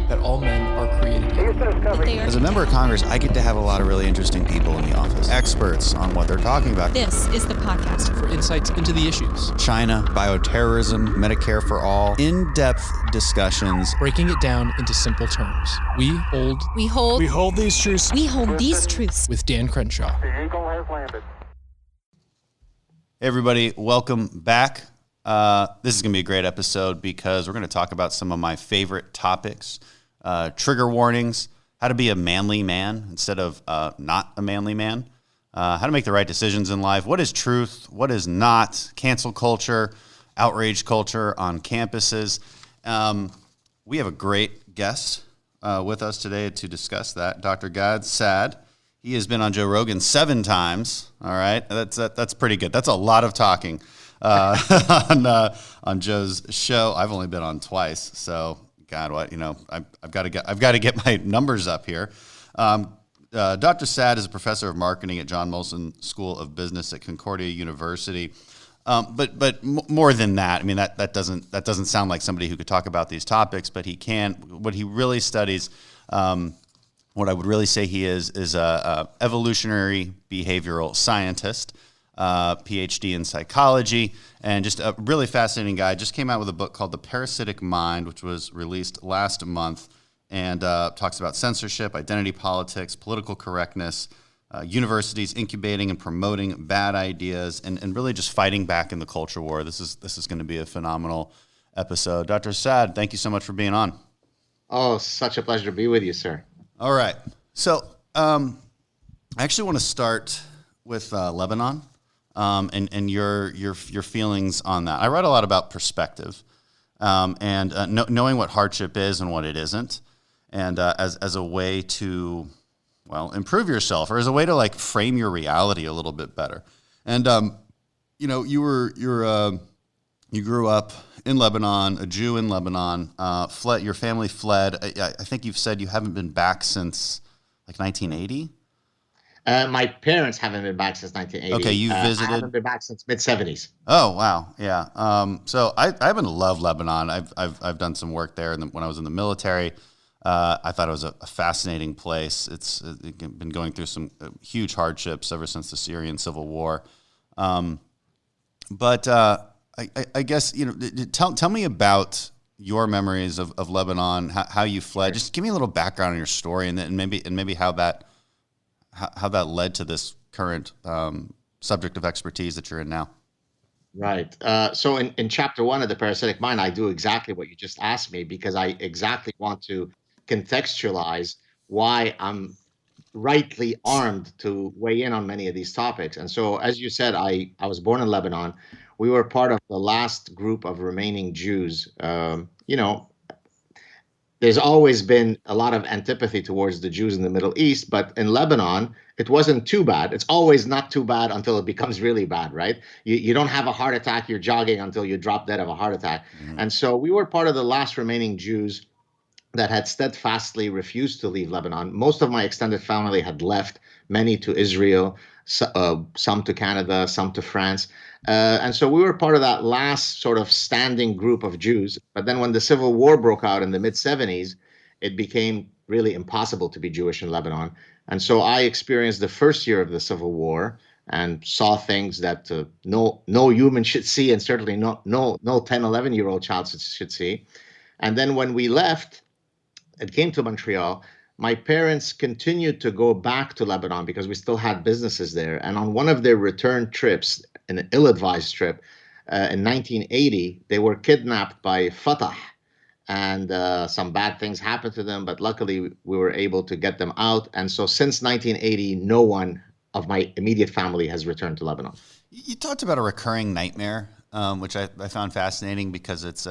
that all men are created equal. As a member of Congress, I get to have a lot of really interesting people in the office, experts on what they're talking about. This is the podcast For insights into the issues. China, bioterrorism, Medicare for all, in-depth discussions. Breaking it down into simple terms. We hold these truths. We hold these truths. with Dan Crenshaw. The Eagle has landed. Hey everybody, welcome back. This is going to be a great episode because we're going to talk about some of my favorite topics, trigger warnings, how to be a manly man instead of not a manly man, how to make the right decisions in life, what is truth, what is not, cancel culture, outrage culture on campuses. We have a great guest with us today to discuss that, Dr. Gad Saad. He has been on Joe Rogan 7 times. All right, that's pretty good. That's a lot of talking on Joe's show. I've only been on twice, so God, I've got to get my numbers up here. Dr. Saad is a professor of marketing at John Molson School of Business at Concordia University. But more than that, I mean that doesn't sound like somebody who could talk about these topics, but he can. What he really studies. What I would really say he is a evolutionary behavioral scientist, PhD in psychology, and just a really fascinating guy. Just came out with a book called The Parasitic Mind, which was released last month, and talks about censorship, identity politics, political correctness, universities incubating and promoting bad ideas, and really just fighting back in the culture war. This is going to be a phenomenal episode. Dr. Saad, thank you so much for being on. Oh, such a pleasure to be with you, sir. All right. So I actually want to start with Lebanon and your feelings on that. I write a lot about perspective and knowing what hardship is and what it isn't, and as a way to, improve yourself, or as a way to like frame your reality a little bit better. And you grew up in Lebanon, a Jew in Lebanon, your family fled. I think you've said you haven't been back since like 1980? My parents haven't been back since 1980. Okay, you visited? I haven't been back since mid-70s. Oh, wow, yeah. So I happen to love Lebanon. I've done some work there when I was in the military. I thought it was a fascinating place. It's been going through some huge hardships ever since the Syrian civil war. I guess, tell me about your memories of Lebanon, how you fled. Just give me a little background on your story, and maybe how that led to this current subject of expertise that you're in now. Right. So in chapter 1 of The Parasitic Mind, I do exactly what you just asked me, because I exactly want to contextualize why I'm rightly armed to weigh in on many of these topics. And so, as you said, I was born in Lebanon. We were part of the last group of remaining Jews. There's always been a lot of antipathy towards the Jews in the Middle East, but in Lebanon, it wasn't too bad. It's always not too bad until it becomes really bad, right? You don't have a heart attack, you're jogging until you drop dead of a heart attack. Mm-hmm. And so we were part of the last remaining Jews that had steadfastly refused to leave Lebanon. Most of my extended family had left, many to Israel, some to Canada, some to France. And so we were part of that last sort of standing group of Jews. But then when the civil war broke out in the mid-70s, it became really impossible to be Jewish in Lebanon. And so I experienced the first year of the civil war and saw things that no human should see, and certainly no 10, 11-year-old child should see. And then when we left and came to Montreal, my parents continued to go back to Lebanon because we still had businesses there. And on one of their return trips, an ill-advised trip, in 1980, they were kidnapped by Fatah. And some bad things happened to them, but luckily we were able to get them out. And so since 1980, no one of my immediate family has returned to Lebanon. You talked about a recurring nightmare, which I found fascinating because it's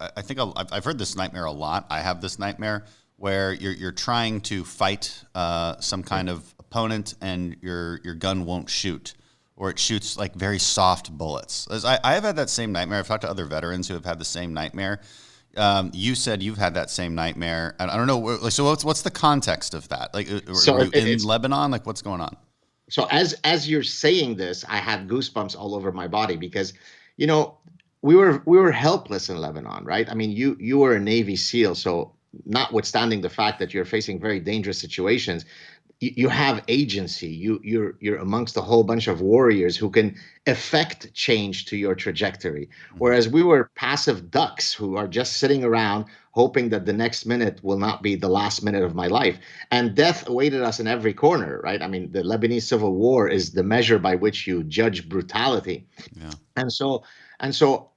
I think I've heard this nightmare a lot. I have this nightmare where you're trying to fight some kind of opponent and your gun won't shoot, or it shoots like very soft bullets. I have had that same nightmare. I've talked to other veterans who have had the same nightmare. You said you've had that same nightmare. I don't know. So what's the context of that? Like, so are you in Lebanon? Like, what's going on? So as you're saying this, I had goosebumps all over my body because, we were helpless in Lebanon, right? I mean, you were a Navy SEAL, so notwithstanding the fact that you're facing very dangerous situations, you have agency. You're amongst a whole bunch of warriors who can affect change to your trajectory. Whereas we were passive ducks who are just sitting around hoping that the next minute will not be the last minute of my life. And death awaited us in every corner, right? I mean, the Lebanese civil war is the measure by which you judge brutality. Yeah. And so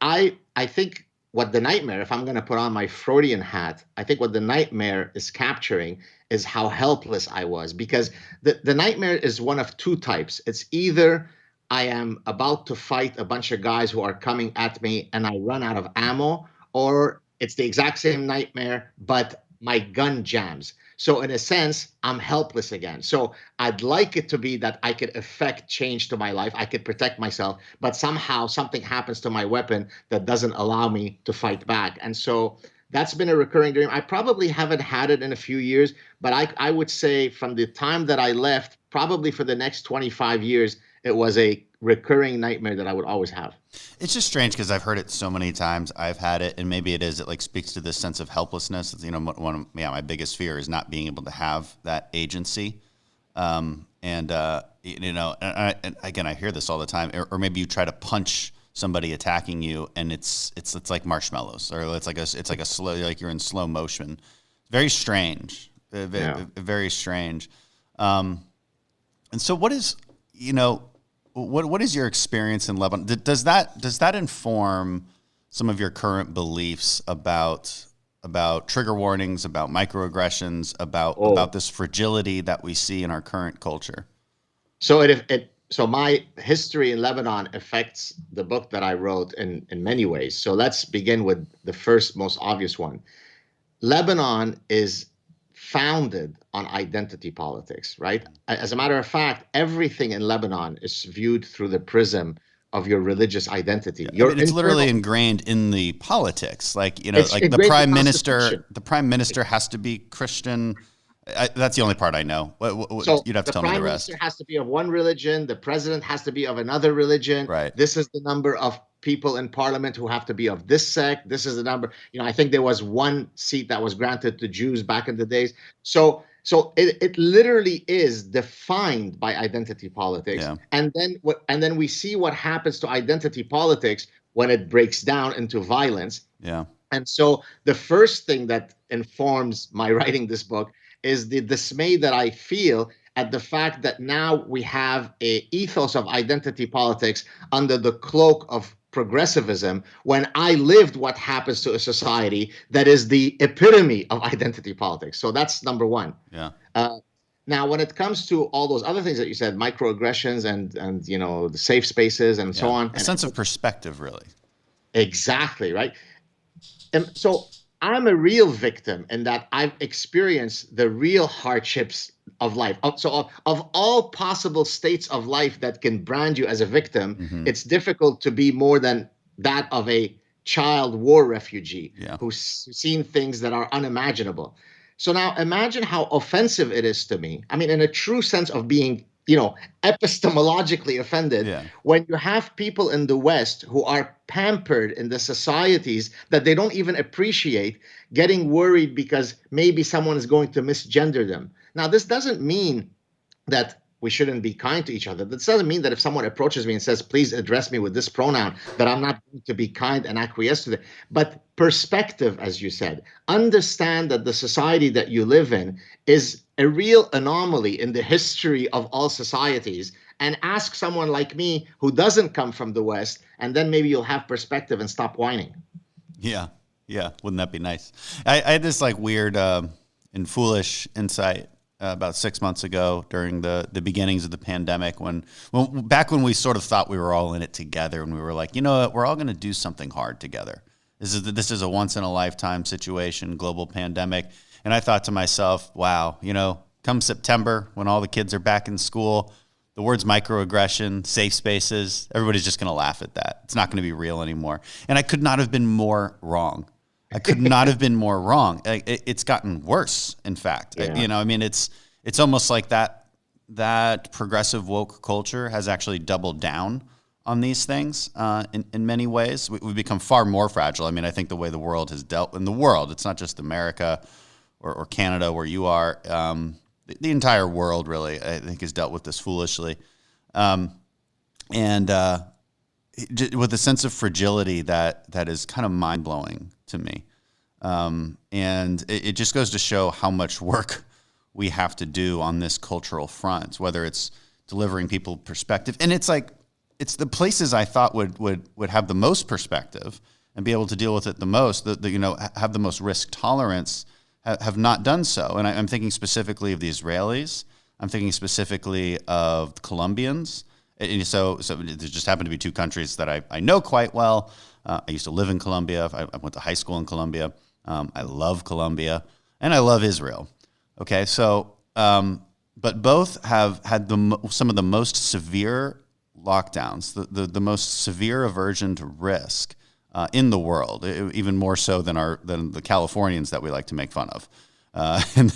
I think what the nightmare, if I'm going to put on my Freudian hat, I think what the nightmare is capturing is how helpless I was, because the nightmare is one of two types. It's either I am about to fight a bunch of guys who are coming at me and I run out of ammo, or it's the exact same nightmare, but my gun jams. So in a sense, I'm helpless again. So I'd like it to be that I could affect change to my life. I could protect myself, but somehow something happens to my weapon that doesn't allow me to fight back. And so that's been a recurring dream. I probably haven't had it in a few years, but I would say from the time that I left, probably for the next 25 years, it was a recurring nightmare that I would always have. It's just strange because I've heard it so many times. I've had it, and maybe it like speaks to this sense of helplessness. It's, one of my biggest fear is not being able to have that agency. And again, I hear this all the time. Or maybe you try to punch somebody attacking you, and it's like marshmallows, or it's like a slow, like you're in slow motion. Very strange, very strange. And so, what is what is your experience in Lebanon? Does that inform some of your current beliefs about trigger warnings, about microaggressions, about this fragility that we see in our current culture? So my history in Lebanon affects the book that I wrote in many ways. So let's begin with the first, most obvious one. Lebanon is founded on identity politics, right? As a matter of fact, everything in Lebanon is viewed through the prism of your religious identity. It's literally ingrained in the politics. Like the prime minister has to be Christian. That's the only part I know. So you'd have to tell me the rest. The prime minister has to be of one religion. The president has to be of another religion. Right. This is the number of people in parliament who have to be of this sect. This is the number. I think there was one seat that was granted to Jews back in the days. So it literally is defined by identity politics. Yeah. And then we see what happens to identity politics when it breaks down into violence. Yeah. And so the first thing that informs my writing this book is the dismay that I feel at the fact that now we have an ethos of identity politics under the cloak of progressivism, when I lived what happens to a society that is the epitome of identity politics. So that's number one. Yeah. Now, when it comes to all those other things that you said, microaggressions and the safe spaces and so on. A sense of perspective, really. Exactly, right? And so I'm a real victim in that I've experienced the real hardships of life. So of all possible states of life that can brand you as a victim, it's difficult to be more than that of a child war refugee who's seen things that are unimaginable. So now imagine how offensive it is to me. I mean, in a true sense of being, epistemologically offended, when you have people in the West who are pampered in the societies that they don't even appreciate, getting worried because maybe someone is going to misgender them. Now, this doesn't mean that we shouldn't be kind to each other. This doesn't mean that if someone approaches me and says, please address me with this pronoun, that I'm not going to be kind and acquiesce to it. But perspective, as you said, understand that the society that you live in is a real anomaly in the history of all societies, and ask someone like me who doesn't come from the West, and then maybe you'll have perspective and stop whining. Yeah. Wouldn't that be nice? I had this weird and foolish insight about 6 months ago during the beginnings of the pandemic, back when we sort of thought we were all in it together, and we were like, we're all going to do something hard together. This is a once in a lifetime situation, global pandemic. And I thought to myself, wow, come September when all the kids are back in school, the words microaggression, safe spaces, everybody's just going to laugh at that. It's not going to be real anymore. And I could not have been more wrong. It's gotten worse, in fact. Yeah. It's almost like that progressive woke culture has actually doubled down on these things in many ways. We've become far more fragile. I mean, I think the way the world has dealt in the world, it's not just America or Canada where you are. The entire world really, I think, has dealt with this foolishly. And with a sense of fragility that is kind of mind-blowing to me. And it just goes to show how much work we have to do on this cultural front, whether it's delivering people perspective. And it's like, it's the places I thought would have the most perspective and be able to deal with it the most, have the most risk tolerance, have not done so. And I'm thinking specifically of the Israelis. I'm thinking specifically of the Colombians. And so there just happen to be two countries that I know quite well. I used to live in Colombia. I went to high school in Colombia. I love Colombia, and I love Israel. Okay, so but both have had some of the most severe lockdowns, the most severe aversion to risk in the world, even more so than the Californians that we like to make fun of, and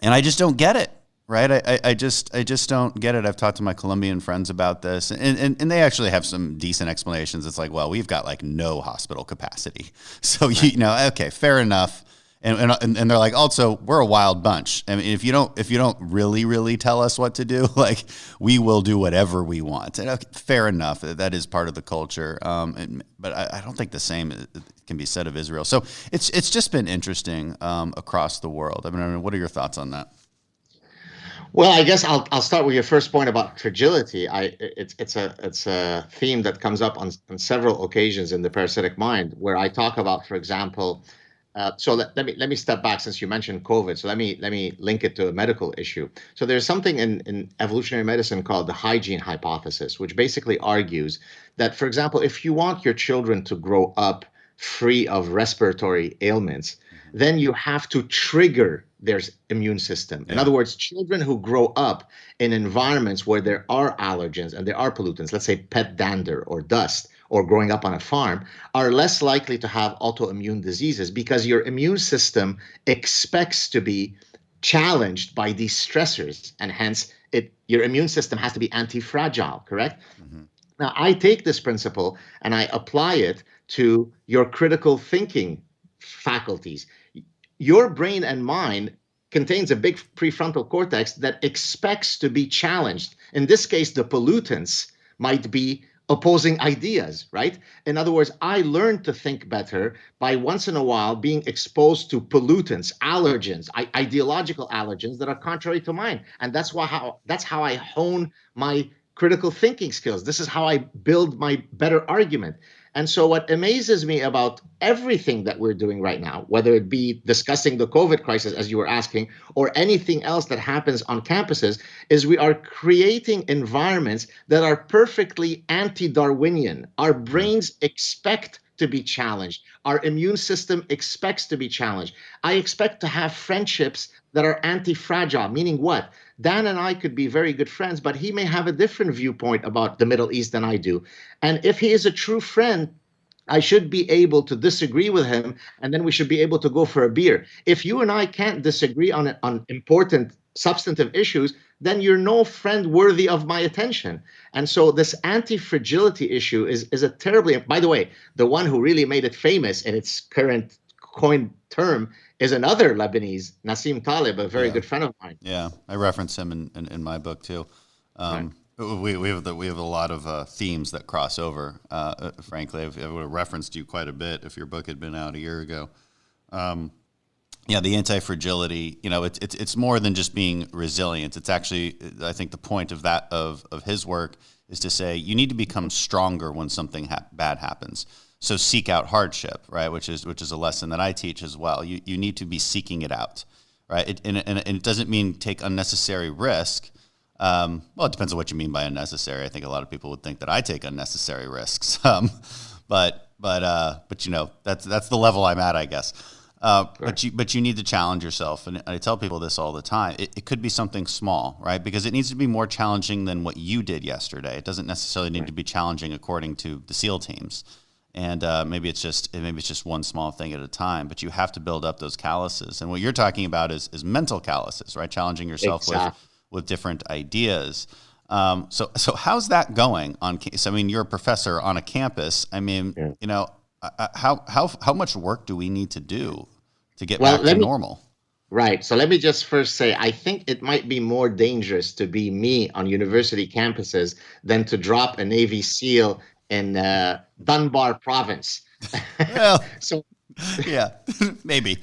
I just don't get it. Right, I just don't get it. I've talked to my Colombian friends about this, and they actually have some decent explanations. It's like, well, we've got like no hospital capacity, so okay, fair enough. And they're like, also, we're a wild bunch. I mean, if you don't really tell us what to do, like, we will do whatever we want. And okay, fair enough, that is part of the culture. But I don't think the same can be said of Israel. So it's just been interesting across the world. I mean, what are your thoughts on that? Well, I guess I'll start with your first point about fragility. It's a theme that comes up on several occasions in the Parasitic Mind, where I talk about, for example, so let me step back since you mentioned COVID. So let me link it to a medical issue. So there's something in evolutionary medicine called the hygiene hypothesis, which basically argues that, for example, if you want your children to grow up free of respiratory ailments, then you have to trigger their immune system. In other words, children who grow up in environments where there are allergens and there are pollutants, let's say pet dander or dust, or growing up on a farm, are less likely to have autoimmune diseases because your immune system expects to be challenged by these stressors, and hence your immune system has to be antifragile, correct? Mm-hmm. Now, I take this principle and I apply it to your critical thinking faculties. Your brain and mind contains a big prefrontal cortex that expects to be challenged. In this case, the pollutants might be opposing ideas, right? In other words, I learned to think better by once in a while being exposed to pollutants, allergens, ideological allergens that are contrary to mine. And that's how I hone my critical thinking skills. This is how I build my better argument. And so what amazes me about everything that we're doing right now, whether it be discussing the COVID crisis, as you were asking, or anything else that happens on campuses, is we are creating environments that are perfectly anti-Darwinian. Our brains expect to be challenged. Our immune system expects to be challenged. I expect to have friendships that are anti-fragile, meaning what? Dan and I could be very good friends, but he may have a different viewpoint about the Middle East than I do. And if he is a true friend, I should be able to disagree with him, and then we should be able to go for a beer. If you and I can't disagree on important substantive issues, then you're no friend worthy of my attention. And so this anti-fragility issue is a terribly, by the way, the one who really made it famous in its current coined term is another Lebanese, Nassim Taleb, a very good friend of mine. Yeah, I reference him in my book too. Right. We have a lot of themes that cross over. Frankly, I would have referenced you quite a bit if your book had been out a year ago. The anti-fragility. It's more than just being resilient. It's actually, I think, the point of that of his work is to say you need to become stronger when something bad happens. So seek out hardship, right? Which is a lesson that I teach as well. You need to be seeking it out, right? And it doesn't mean take unnecessary risk. Well, it depends on what you mean by unnecessary. I think a lot of people would think that I take unnecessary risks. But that's the level I'm at, I guess. But you need to challenge yourself, and I tell people this all the time. It could be something small, right? Because it needs to be more challenging than what you did yesterday. It doesn't necessarily need to be challenging according to the SEAL teams. And maybe it's just one small thing at a time, but you have to build up those calluses. And what you're talking about is mental calluses, right? Challenging yourself with different ideas. So how's that going on? So, I mean, you're a professor on a campus. I mean, Yeah. you know, how much work do we need to do to get Well, back to normal? right. So let me just first say, I think it might be more dangerous to be me on university campuses than to drop a Navy SEAL in Dunbar province. Well, So yeah, maybe.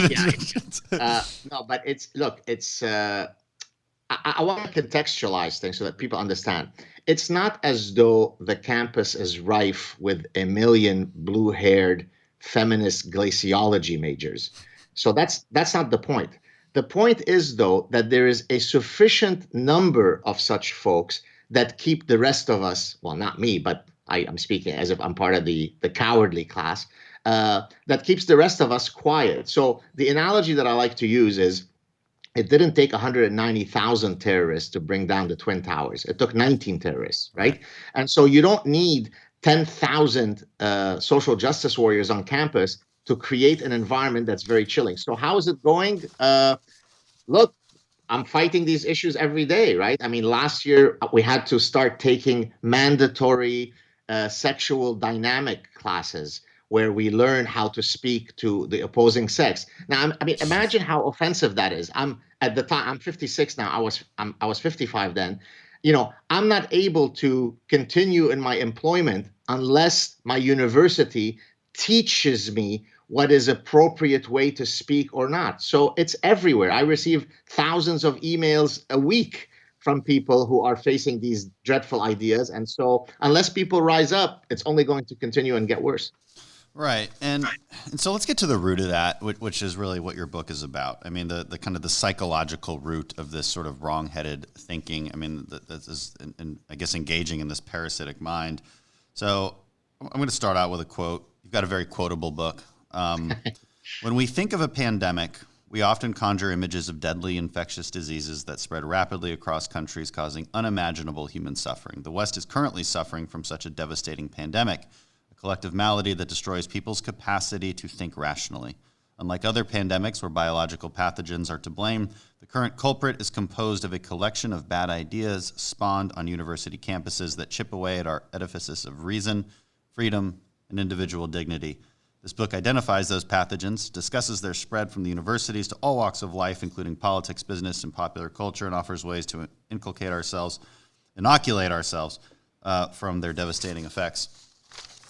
yeah, no, but I want to contextualize things so that people understand. It's not as though the campus is rife with a million blue-haired feminist glaciology majors. So that's not the point. The point is, though, that there is a sufficient number of such folks that keep the rest of us, well, not me, but I'm speaking as if I'm part of the cowardly class, that keeps the rest of us quiet. So the analogy that I like to use is, it didn't take 190,000 terrorists to bring down the Twin Towers. It took 19 terrorists, right? And so you don't need 10,000 social justice warriors on campus to create an environment that's very chilling. So how is it going? Look, I'm fighting these issues every day, right? I mean, last year we had to start taking mandatory sexual dynamic classes where we learn how to speak to the opposing sex. Now, I mean, imagine how offensive that is. I'm at the time, I'm 56 now. I was 55 then. You know, I'm not able to continue in my employment unless my university teaches me what is appropriate way to speak or not. So it's everywhere. I receive thousands of emails a week from people who are facing these dreadful ideas. And so unless people rise up, it's only going to continue and get worse. Right. And so let's get to the root of that, which is really what your book is about. I mean, the kind of the psychological root of this sort of wrong-headed thinking. I mean, that is, and I guess, engaging in this parasitic mind. So I'm going to start out with a quote. You've got a very quotable book. When we think of a pandemic, we often conjure images of deadly infectious diseases that spread rapidly across countries, causing unimaginable human suffering. The West is currently suffering from such a devastating pandemic, a collective malady that destroys people's capacity to think rationally. Unlike other pandemics where biological pathogens are to blame, the current culprit is composed of a collection of bad ideas spawned on university campuses that chip away at our edifices of reason, freedom, and individual dignity. This book identifies those pathogens, discusses their spread from the universities to all walks of life, including politics, business, and popular culture, and offers ways to inoculate ourselves from their devastating effects.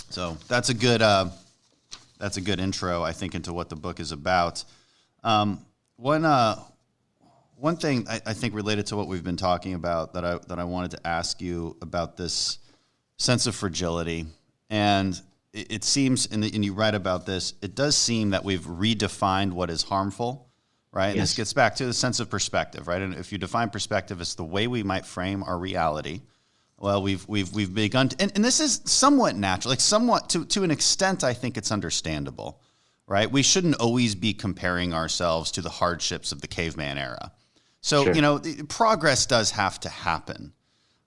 So that's a good intro, I think, into what the book is about. One thing I think related to what we've been talking about that I wanted to ask you about, this sense of fragility. And it seems, and you write about this, it does seem that we've redefined what is harmful, right? And this gets back to the sense of perspective, right? And if you define perspective as the way we might frame our reality, well, we've begun to, and this is somewhat natural, like somewhat to an extent, I think it's understandable, right? We shouldn't always be comparing ourselves to the hardships of the caveman era. So, Sure. you know, progress does have to happen.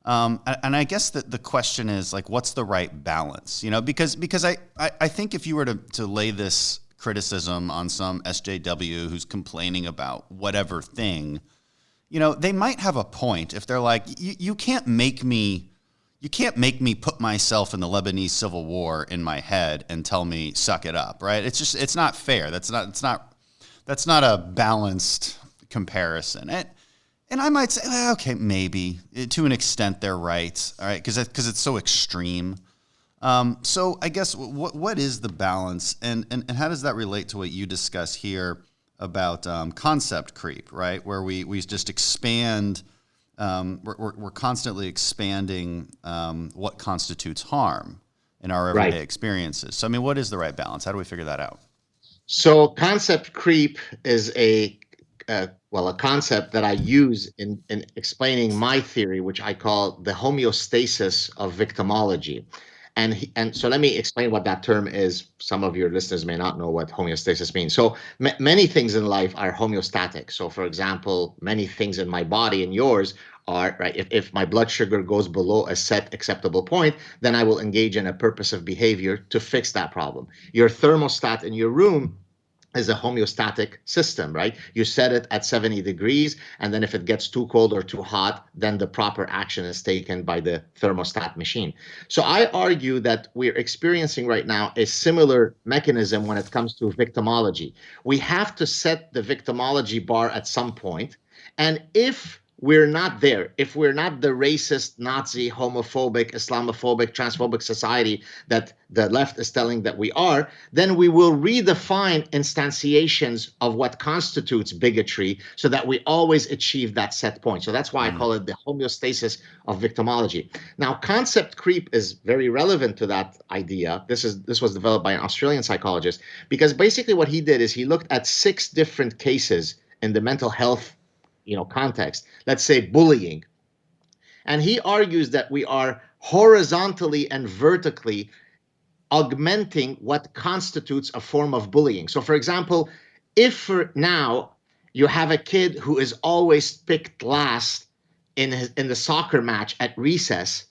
And I guess that the question is, like, what's the right balance? You know, because I think if you were to lay this criticism on some SJW who's complaining about whatever thing, you know, they might have a point if they're like, you can't make me put myself in the Lebanese civil war in my head and tell me suck it up, right? It's not fair. That's not a balanced comparison. And I might say, well, okay, maybe to an extent they're right, all right, because it's so extreme. So I guess what is the balance, and how does that relate to what you discuss here about concept creep, right? Where we just expand, we're constantly expanding what constitutes harm in our everyday experiences. So I mean, what is the right balance? How do we figure that out? So concept creep is a concept that I use in explaining my theory, which I call the homeostasis of victimology. And so let me explain what that term is. Some of your listeners may not know what homeostasis means. So many things in life are homeostatic. So, for example, many things in my body and yours are, right, if my blood sugar goes below a set acceptable point, then I will engage in a purposive behavior to fix that problem. Your thermostat in your room is a homeostatic system, right? You set it at 70 degrees, and then if it gets too cold or too hot, then the proper action is taken by the thermostat machine. So I argue that we're experiencing right now a similar mechanism when it comes to victimology. We have to set the victimology bar at some point, and if we're not there, if we're not the racist, Nazi, homophobic, Islamophobic, transphobic society that the left is telling that we are, then we will redefine instantiations of what constitutes bigotry so that we always achieve that set point. So that's why I call it the homeostasis of victimology. Now, concept creep is very relevant to that idea. This was developed by an Australian psychologist, because basically what he did is he looked at 6 different cases in the mental health context, let's say bullying. And he argues that we are horizontally and vertically augmenting what constitutes a form of bullying. So for example, if for now you have a kid who is always picked last in the soccer match at recess,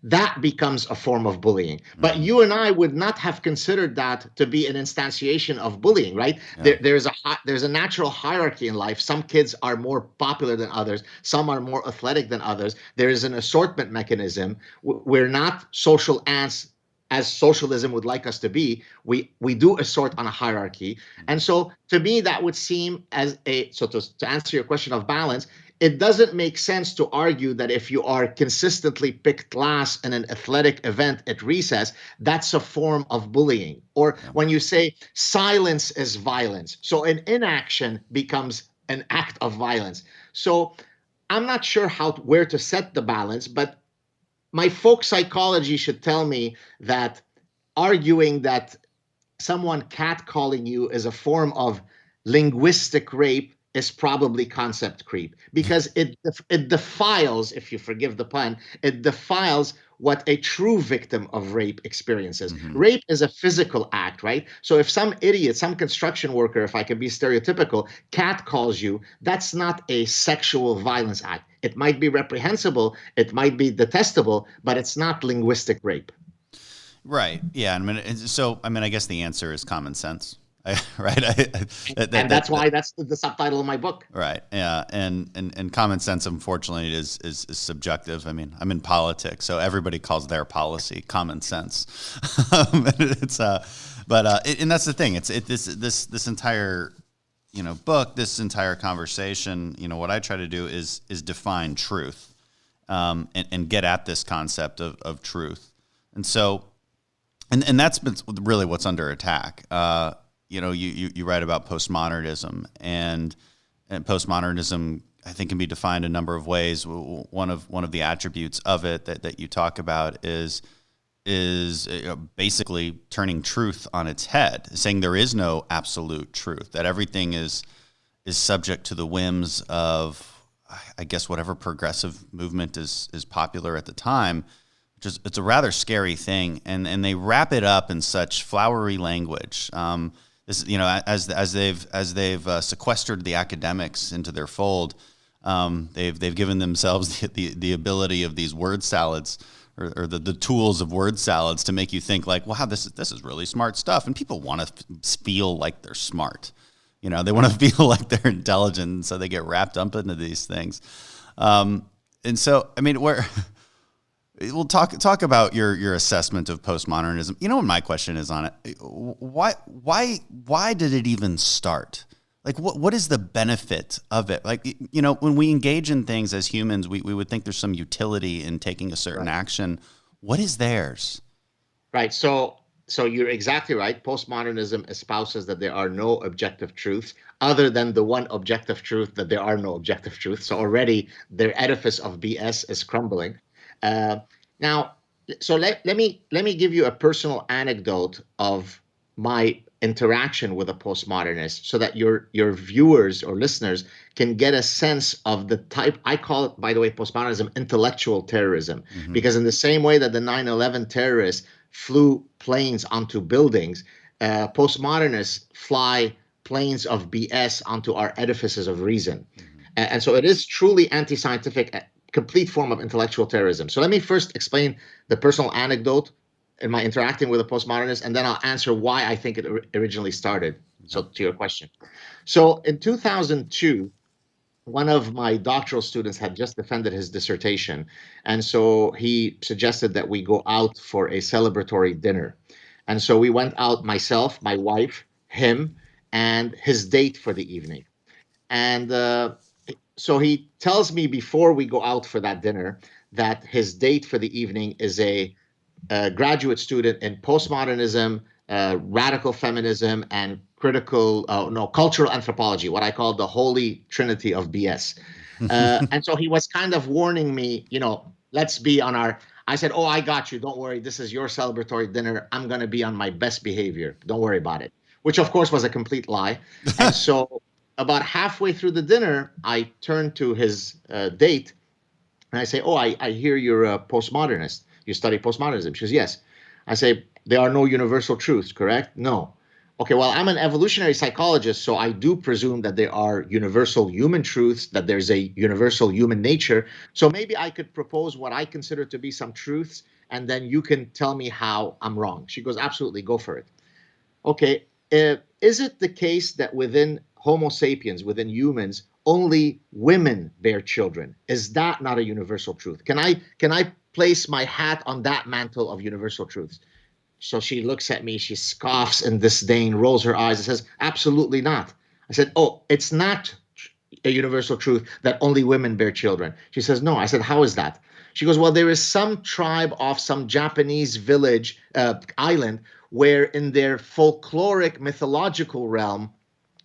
that becomes a form of bullying. But you and I would not have considered that to be an instantiation of bullying, right? Yeah. There's a natural hierarchy in life. Some kids are more popular than others. Some are more athletic than others. There is an assortment mechanism. We're not social ants as socialism would like us to be. We do assort on a hierarchy. And so to me, that would seem as to answer your question of balance, it doesn't make sense to argue that if you are consistently picked last in an athletic event at recess, that's a form of bullying. Or when you say silence is violence, so an inaction becomes an act of violence. So I'm not sure where to set the balance, but my folk psychology should tell me that arguing that someone catcalling you is a form of linguistic rape is probably concept creep, because it defiles, if you forgive the pun, it defiles what a true victim of rape experiences. Mm-hmm. Rape is a physical act, right? So if some idiot, some construction worker, if I could be stereotypical, catcalls you, that's not a sexual violence act. It might be reprehensible, it might be detestable, but it's not linguistic rape. Right. Yeah. I guess the answer is common sense. Right. That's why that's the subtitle of my book. Right. Yeah. And common sense, unfortunately, is subjective. I mean, I'm in politics, so everybody calls their policy common sense. And that's the thing. It's this entire, book, this entire conversation, what I try to do is define truth, and get at this concept of truth. And so, and that's been really what's under attack. You write about postmodernism, and postmodernism, I think, can be defined a number of ways. One of the attributes of it that you talk about is basically turning truth on its head, saying there is no absolute truth, that everything is subject to the whims of, I guess, whatever progressive movement is popular at the time. It's a rather scary thing, and they wrap it up in such flowery language. This, as they've sequestered the academics into their fold, they've given themselves the ability of these word salads, or the tools of word salads, to make you think like, wow, this is really smart stuff, and people want to feel like they're smart. They want to feel like they're intelligent, and so they get wrapped up into these things. And so, I mean, we'll talk about your assessment of postmodernism. What my question is on it? Why did it even start? Like, what is the benefit of it? Like, when we engage in things as humans, we would think there's some utility in taking a certain action. What is theirs? Right. So you're exactly right. Postmodernism espouses that there are no objective truths, other than the one objective truth that there are no objective truths. So already their edifice of BS is crumbling. Now, so let me give you a personal anecdote of my interaction with a postmodernist, so that your viewers or listeners can get a sense of the type. I call it, by the way, postmodernism intellectual terrorism, because in the same way that the 9/11 terrorists flew planes onto buildings, postmodernists fly planes of BS onto our edifices of reason. And so it is truly anti-scientific, complete form of intellectual terrorism. So let me first explain the personal anecdote in my interacting with a postmodernist, and then I'll answer why I think it originally started. So to your question. So in 2002, one of my doctoral students had just defended his dissertation. And so he suggested that we go out for a celebratory dinner. And so we went out, myself, my wife, him, and his date for the evening. And so he tells me before we go out for that dinner that his date for the evening is a graduate student in postmodernism, radical feminism, and cultural anthropology, what I call the holy trinity of BS. And so he was kind of warning me, let's be on our. I said, oh, I got you. Don't worry. This is your celebratory dinner. I'm going to be on my best behavior. Don't worry about it, which, of course, was a complete lie. And so about halfway through the dinner, I turned to his date and I say, oh, I hear you're a postmodernist. You study postmodernism. She says, yes. I say, there are no universal truths, correct? No. Okay, well, I'm an evolutionary psychologist, so I do presume that there are universal human truths, that there's a universal human nature. So maybe I could propose what I consider to be some truths, and then you can tell me how I'm wrong. She goes, absolutely, go for it. Okay, is it the case that within Homo sapiens, within humans, only women bear children? Is that not a universal truth? Can I place my hat on that mantle of universal truths? So she looks at me, she scoffs in disdain, rolls her eyes, and says, absolutely not. I said, oh, it's not a universal truth that only women bear children. She says, no. I said, how is that? She goes, well, there is some tribe off some Japanese village, island, where in their folkloric mythological realm,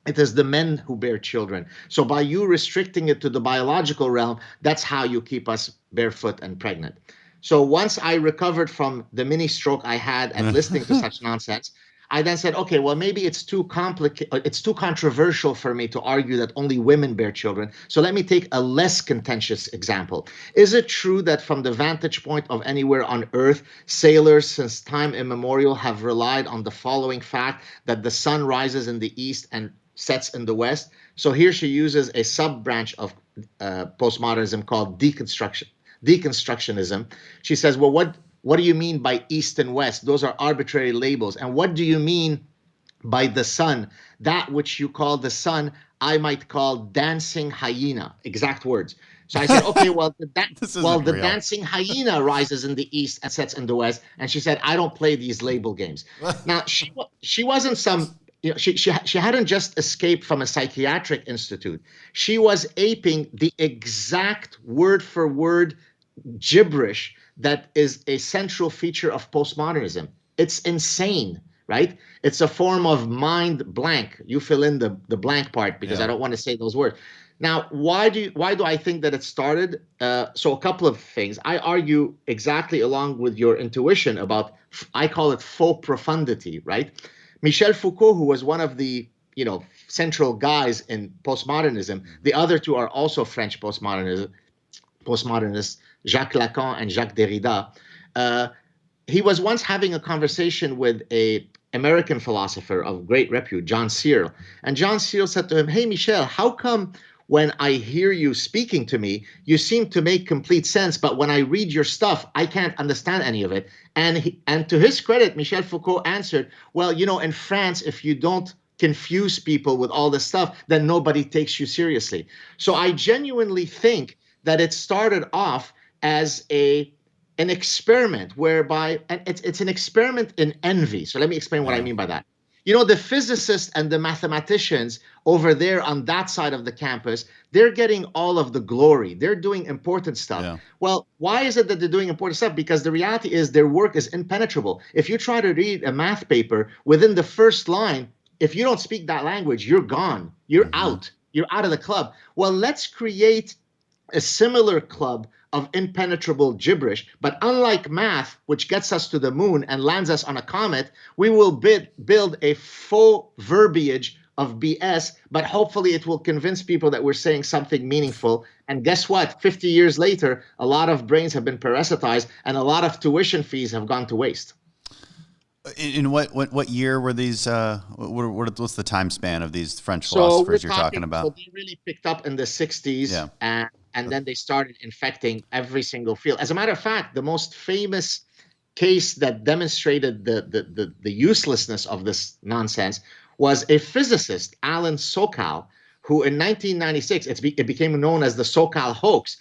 it is the men who bear children. So by you restricting it to the biological realm, that's how you keep us barefoot and pregnant. So once I recovered from the mini stroke I had at listening to such nonsense, I then said, okay, well, maybe it's too complicated. It's too controversial for me to argue that only women bear children. So let me take a less contentious example. Is it true that from the vantage point of anywhere on Earth, sailors since time immemorial have relied on the following fact, that the sun rises in the east and sets in the west? So here she uses a sub-branch of postmodernism called deconstructionism. She says, well, what do you mean by east and west? Those are arbitrary labels. And what do you mean by the sun? That which you call the sun, I might call dancing hyena. Exact words. So I said, okay, well, the dancing hyena rises in the east and sets in the west. And she said, I don't play these label games. Now, she wasn't some, she hadn't just escaped from a psychiatric institute. She was aping the exact word for word gibberish that is a central feature of postmodernism. It's insane, right? It's a form of mind blank. You fill in the blank part because I don't want to say those words. Now, why do I think that it started? So a couple of things. I argue exactly along with your intuition about, I call it faux profundity, right? Michel Foucault, who was one of the central guys in postmodernism, the other two are also French postmodernists, Jacques Lacan and Jacques Derrida. He was once having a conversation with an American philosopher of great repute, John Searle. And John Searle said to him, hey, Michel, how come when I hear you speaking to me, you seem to make complete sense, but when I read your stuff, I can't understand any of it? And to his credit, Michel Foucault answered, well, in France, if you don't confuse people with all this stuff, then nobody takes you seriously. So I genuinely think that it started off as an experiment whereby, and it's an experiment in envy. So let me explain what I mean by that. The physicists and the mathematicians over there on that side of the campus, they're getting all of the glory. They're doing important stuff. Yeah. Well, why is it that they're doing important stuff? Because the reality is their work is impenetrable. If you try to read a math paper, within the first line, if you don't speak that language, you're gone. You're out. You're out of the club. Well, let's create a similar club of impenetrable gibberish. But unlike math, which gets us to the moon and lands us on a comet, we will build a faux verbiage of BS, but hopefully it will convince people that we're saying something meaningful. And guess what? 50 years later, a lot of brains have been parasitized and a lot of tuition fees have gone to waste. In what year were these? What's the time span of these French philosophers you're talking about? So they really picked up in the 60s, and then they started infecting every single field. As a matter of fact, the most famous case that demonstrated the uselessness of this nonsense was a physicist, Alan Sokal, who in 1996, it became known as the Sokal hoax.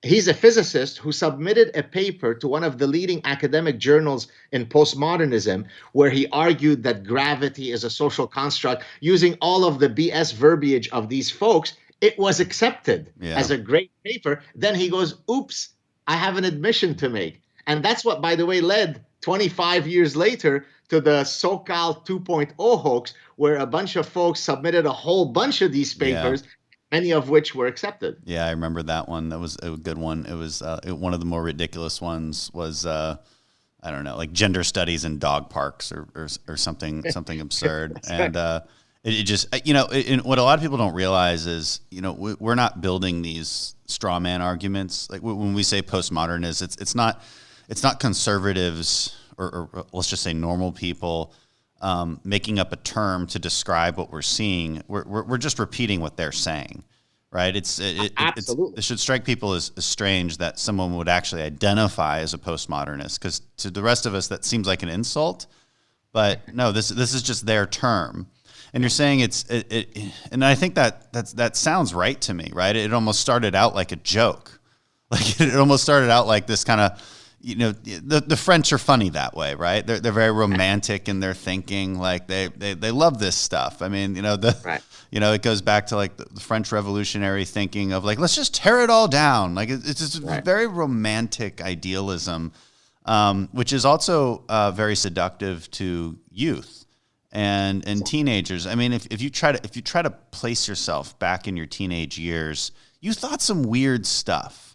He's a physicist who submitted a paper to one of the leading academic journals in postmodernism, where he argued that gravity is a social construct using all of the BS verbiage of these folks. It was accepted as a great paper. Then he goes, oops, I have an admission to make. And that's what, by the way, led 25 years later to the Sokal 2.0 hoax, where a bunch of folks submitted a whole bunch of these papers, many of which were accepted. Yeah, I remember that one. That was a good one. It was one of the more ridiculous ones was, I don't know, like gender studies in dog parks or something absurd. And it just, what a lot of people don't realize is, we're not building these straw man arguments. Like when we say postmodernists, it's not conservatives or let's just say normal people making up a term to describe what we're seeing. We're just repeating what they're saying, right? Absolutely. It should strike people as strange that someone would actually identify as a postmodernist, because to the rest of us that seems like an insult. But no, this is just their term. And you're saying and I think that sounds right to me, right? It almost started out like a joke. Like it almost started out like this kind of, the French are funny that way, right? They're very romantic in their thinking. Like they love this stuff. I mean, it goes back to like the French revolutionary thinking of like, let's just tear it all down. Like it's just very romantic idealism, which is also very seductive to youth and teenagers. I mean, if you try to place yourself back in your teenage years, you thought some weird stuff.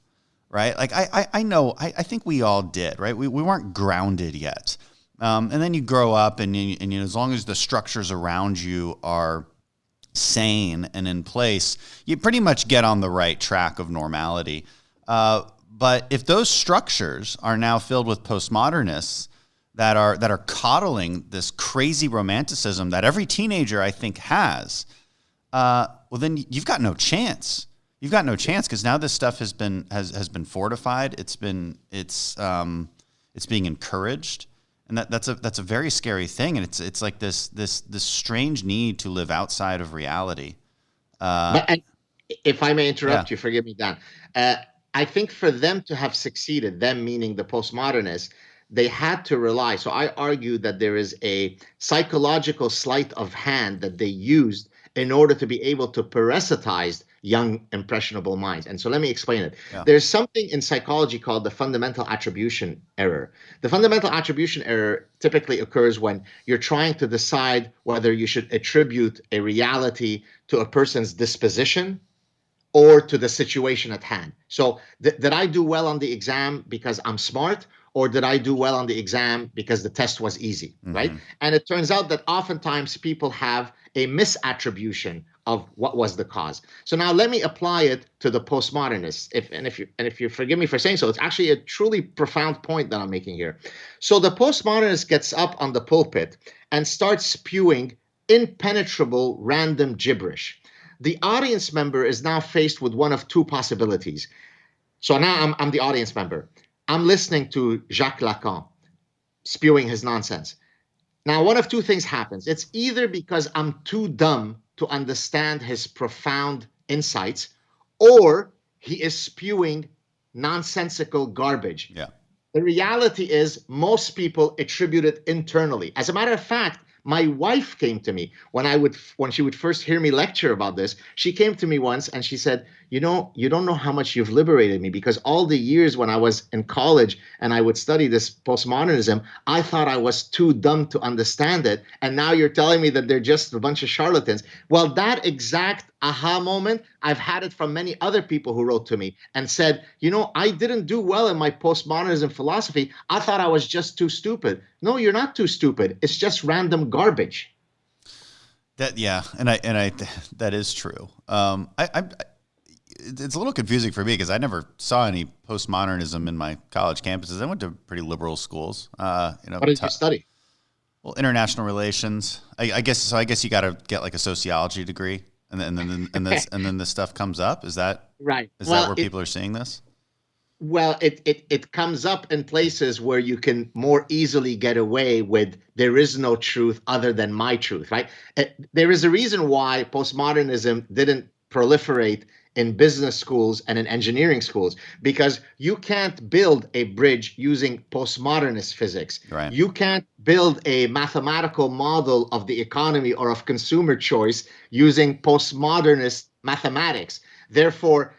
Right? Like I know, I think we all did, right? We weren't grounded yet. And then you grow up and as long as the structures around you are sane and in place, you pretty much get on the right track of normality. But if those structures are now filled with postmodernists that are coddling this crazy romanticism that every teenager, I think, has, well, then you've got no chance. You've got no chance, because now this stuff has been fortified. It's being encouraged, and that's a very scary thing. And it's like this strange need to live outside of reality. And if I may interrupt you, forgive me, Dan. I think for them to have succeeded, them meaning the postmodernists, they had to rely. So I argue that there is a psychological sleight of hand that they used in order to be able to parasitize young, impressionable minds. And so let me explain it. Yeah. There's something in psychology called the fundamental attribution error. The fundamental attribution error typically occurs when you're trying to decide whether you should attribute a reality to a person's disposition or to the situation at hand. So did I do well on the exam because I'm smart, or did I do well on the exam because the test was easy, right? And it turns out that oftentimes people have a misattribution of what was the cause. So now let me apply it to the postmodernists. If you forgive me for saying so, it's actually a truly profound point that I'm making here. So the postmodernist gets up on the pulpit and starts spewing impenetrable random gibberish. The audience member is now faced with one of two possibilities. So now I'm the audience member. I'm listening to Jacques Lacan spewing his nonsense. Now, one of two things happens. It's either because I'm too dumb to understand his profound insights, or he is spewing nonsensical garbage. Yeah. The reality is most people attribute it internally. As a matter of fact, my wife came to me when she would first hear me lecture about this. She came to me once and she said, you don't know how much you've liberated me, because all the years when I was in college and I would study this postmodernism, I thought I was too dumb to understand it. And now you're telling me that they're just a bunch of charlatans. Well, that exact aha moment, I've had it from many other people who wrote to me and said, I didn't do well in my postmodernism philosophy. I thought I was just too stupid. No, you're not too stupid. It's just random garbage. That that is true. It's a little confusing for me because I never saw any postmodernism in my college campuses. I went to pretty liberal schools. What did you study? Well, international relations. I guess you got to get like a sociology degree, and then this stuff comes up. Is that right? Is that where people are seeing this? Well, it comes up in places where you can more easily get away with there is no truth other than my truth, right? There is a reason why postmodernism didn't proliferate in business schools and in engineering schools, because you can't build a bridge using postmodernist physics. Right. You can't build a mathematical model of the economy or of consumer choice using postmodernist mathematics. Therefore,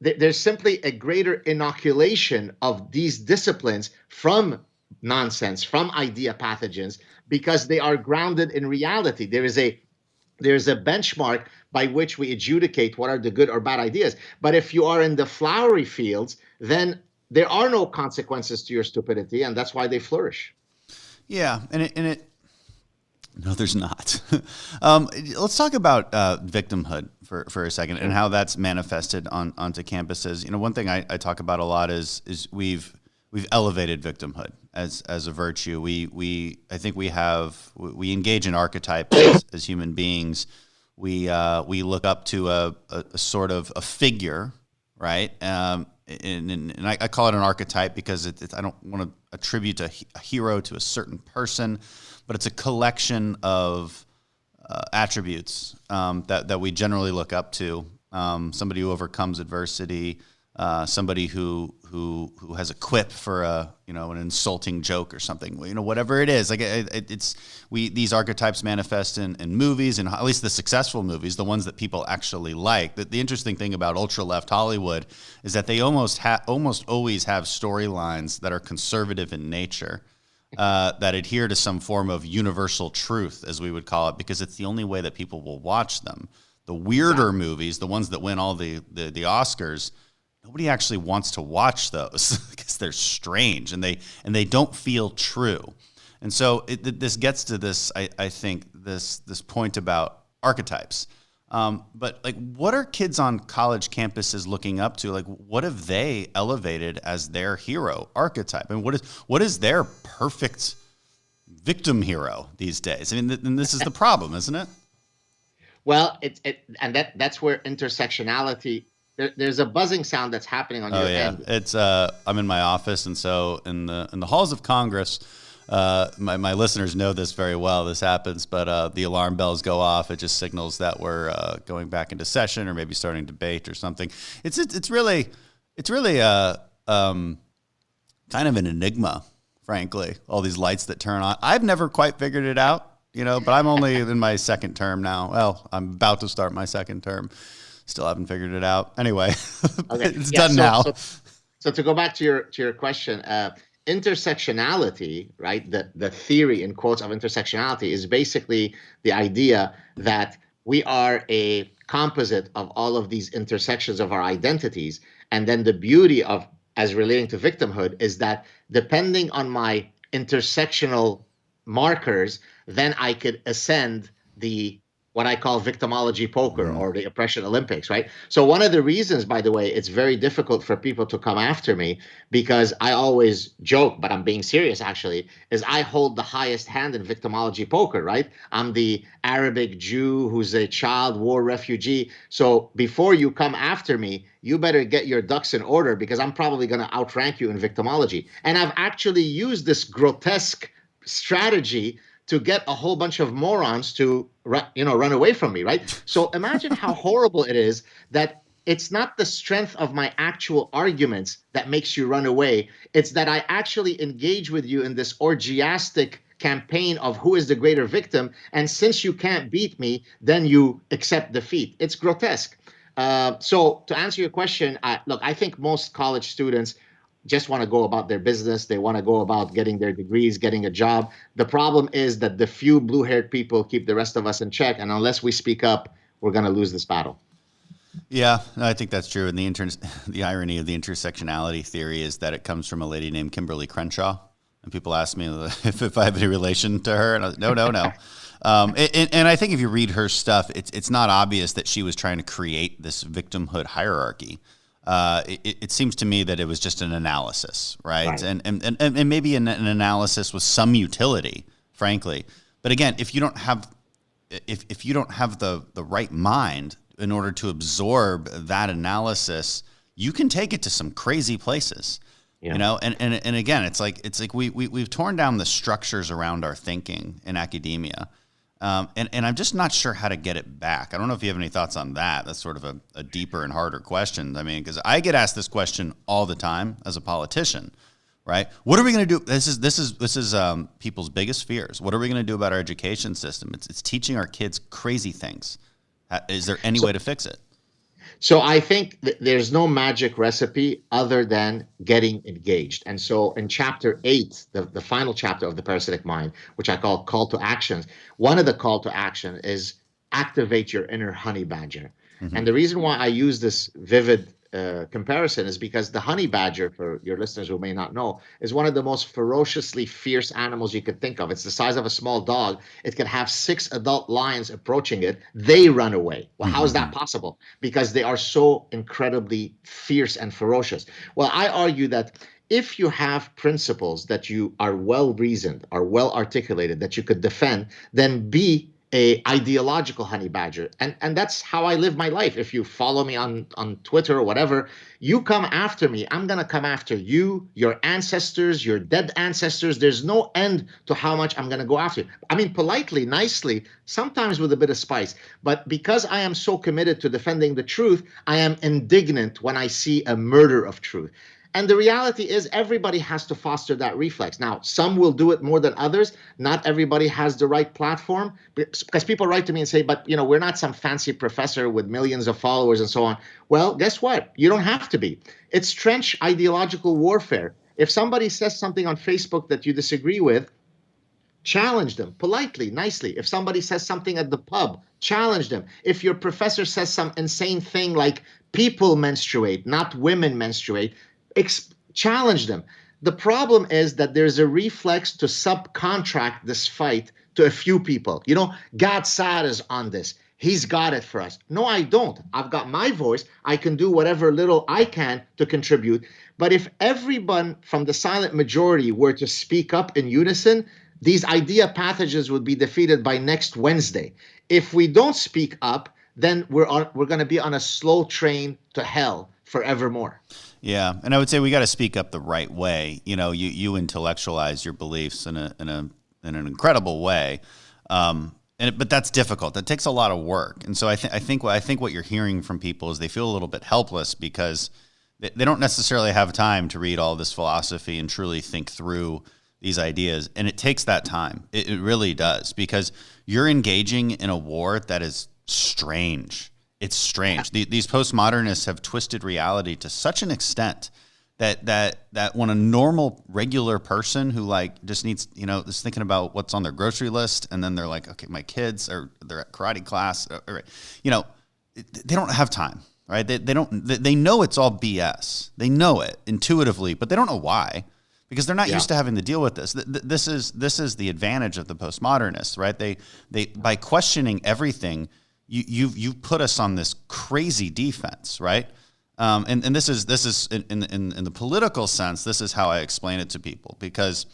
there's simply a greater inoculation of these disciplines from nonsense, from idea pathogens, because they are grounded in reality. There's a benchmark by which we adjudicate what are the good or bad ideas. But if you are in the flowery fields, then there are no consequences to your stupidity, and that's why they flourish. Yeah, no, there's not. Let's talk about victimhood for a second and how that's manifested onto campuses. One thing I talk about a lot is we've elevated victimhood as a virtue. I think we engage in archetypes as human beings. We look up to a sort of a figure, right? And I call it an archetype because I don't want to attribute a hero to a certain person, but it's a collection of attributes that we generally look up to. Somebody who overcomes adversity, somebody who has a quip for an insulting joke or something. Whatever it is, like these archetypes manifest in movies, and at least the successful movies, the ones that people actually like. The interesting thing about ultra left Hollywood is that they almost always have storylines that are conservative in nature. That adhere to some form of universal truth, as we would call it, because it's the only way that people will watch them. The weirder movies, the ones that win all the Oscars, nobody actually wants to watch those because they're strange and they don't feel true. And so this gets to this, I think, this point about archetypes. But like, what are kids on college campuses looking up to? Like, what have they elevated as their hero archetype? And what is their perfect victim hero these days? I mean, and this is the problem, isn't it? Well, that's where intersectionality. There's a buzzing sound that's happening on your end. It's I'm in my office, and so in the halls of Congress. My listeners know this very well. This happens, but the alarm bells go off. It just signals that we're going back into session or maybe starting debate or something. It's really kind of an enigma, frankly. All these lights that turn on. I've never quite figured it out, but I'm only in my second term now. Well, I'm about to start my second term. Still haven't figured it out. Anyway, okay. It's done now. So to go back to your question. Intersectionality, right? The theory, in quotes, of intersectionality is basically the idea that we are a composite of all of these intersections of our identities. And then the beauty of, as relating to victimhood, is that depending on my intersectional markers, then I could ascend what I call victimology poker or the oppression Olympics, right? So one of the reasons, by the way, it's very difficult for people to come after me, because I always joke, but I'm being serious actually, is I hold the highest hand in victimology poker, right? I'm the Arabic Jew who's a child war refugee. So before you come after me, you better get your ducks in order, because I'm probably going to outrank you in victimology. And I've actually used this grotesque strategy to get a whole bunch of morons to run away from me, right? So imagine how horrible it is that it's not the strength of my actual arguments that makes you run away. It's that I actually engage with you in this orgiastic campaign of who is the greater victim. And since you can't beat me, then you accept defeat. It's grotesque. So to answer your question, look, I think most college students just want to go about their business. They want to go about getting their degrees, getting a job. The problem is that the few blue-haired people keep the rest of us in check. And unless we speak up, we're going to lose this battle. Yeah, I think that's true. And the irony of the intersectionality theory is that it comes from a lady named Kimberly Crenshaw. And people ask me if I have any relation to her. And I was, no. And I think if you read her stuff, it's not obvious that she was trying to create this victimhood hierarchy. It seems to me that it was just an analysis, right? And maybe an analysis with some utility, frankly. But again, if you don't have the right mind in order to absorb that analysis, you can take it to some crazy places. Yeah. You know, and again, it's like we've torn down the structures around our thinking in academia. And I'm just not sure how to get it back. I don't know if you have any thoughts on that. That's sort of a deeper and harder question. I mean, because I get asked this question all the time as a politician, right? What are we going to do? This is people's biggest fears. What are we going to do about our education system? It's teaching our kids crazy things. Is there any way to fix it? So I think there's no magic recipe other than getting engaged. And so in chapter 8, the final chapter of the Parasitic Mind, which I call Call to Actions, one of the call to action is activate your inner honey badger. Mm-hmm. And the reason why I use this vivid comparison is because the honey badger, for your listeners who may not know, is one of the most ferociously fierce animals you could think of. It's the size of a small dog. It could have 6 adult lions approaching it. They run away. Well, how is that possible? Because they are so incredibly fierce and ferocious. Well, I argue that if you have principles that you are well reasoned, are well articulated, that you could defend, then be a ideological honey badger. And that's how I live my life. If you follow me on Twitter or whatever, you come after me, I'm going to come after you, your ancestors, your dead ancestors. There's no end to how much I'm going to go after you. I mean, politely, nicely, sometimes with a bit of spice. But because I am so committed to defending the truth, I am indignant when I see a murder of truth. And the reality is everybody has to foster that reflex. Now, some will do it more than others. Not everybody has the right platform, because people write to me and say, but, you know, we're not some fancy professor with millions of followers and so on. Well, guess what? You don't have to be. It's trench ideological warfare. If somebody says something on Facebook that you disagree with, challenge them politely, nicely. If somebody says something at the pub, challenge them. If your professor says some insane thing like people menstruate, not women menstruate, challenge them. The problem is that there's a reflex to subcontract this fight to a few people. You know, Gad Saad is on this. He's got it for us. No, I don't. I've got my voice. I can do whatever little I can to contribute. But if everyone from the silent majority were to speak up in unison, these idea pathogens would be defeated by next Wednesday. If we don't speak up, then we're going to be on a slow train to hell forevermore. Yeah, and I would say we got to speak up the right way. You know, you intellectualize your beliefs in an incredible way, but that's difficult. That takes a lot of work. And so I think what you're hearing from people is they feel a little bit helpless because they don't necessarily have time to read all this philosophy and truly think through these ideas. And it takes that time. It really does, because you're engaging in a war that is strange. It's strange. These postmodernists have twisted reality to such an extent that when a normal, regular person who like just needs, you know, is thinking about what's on their grocery list, and then they're like, okay, my kids they're at karate class, you know, they don't have time, right? They know it's all BS. They know it intuitively, but they don't know why, because they're not used to having to deal with this. This is the advantage of the postmodernists, right? They by questioning everything, You've put us on this crazy defense, right? And this is in the political sense. This is how I explain it to people, because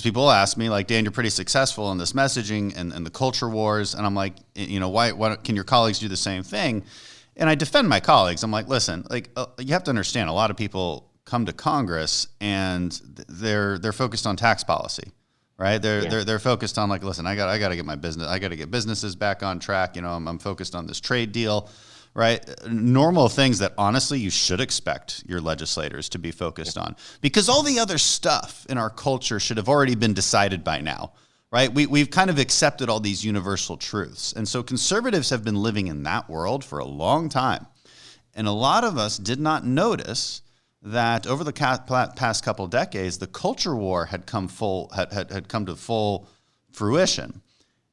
people ask me like, Dan, you're pretty successful in this messaging and the culture wars, and I'm like, you know, why can your colleagues do the same thing? And I defend my colleagues. I'm like, listen, like you have to understand, a lot of people come to Congress and they're focused on tax policy. Right, they're focused on like, listen, I got to get my business, I got to get businesses back on track. You know, I'm focused on this trade deal, right? Normal things that honestly you should expect your legislators to be focused on, because all the other stuff in our culture should have already been decided by now, right? We've kind of accepted all these universal truths, and so conservatives have been living in that world for a long time, and a lot of us did not notice that over the past couple of decades, the culture war had come to full fruition,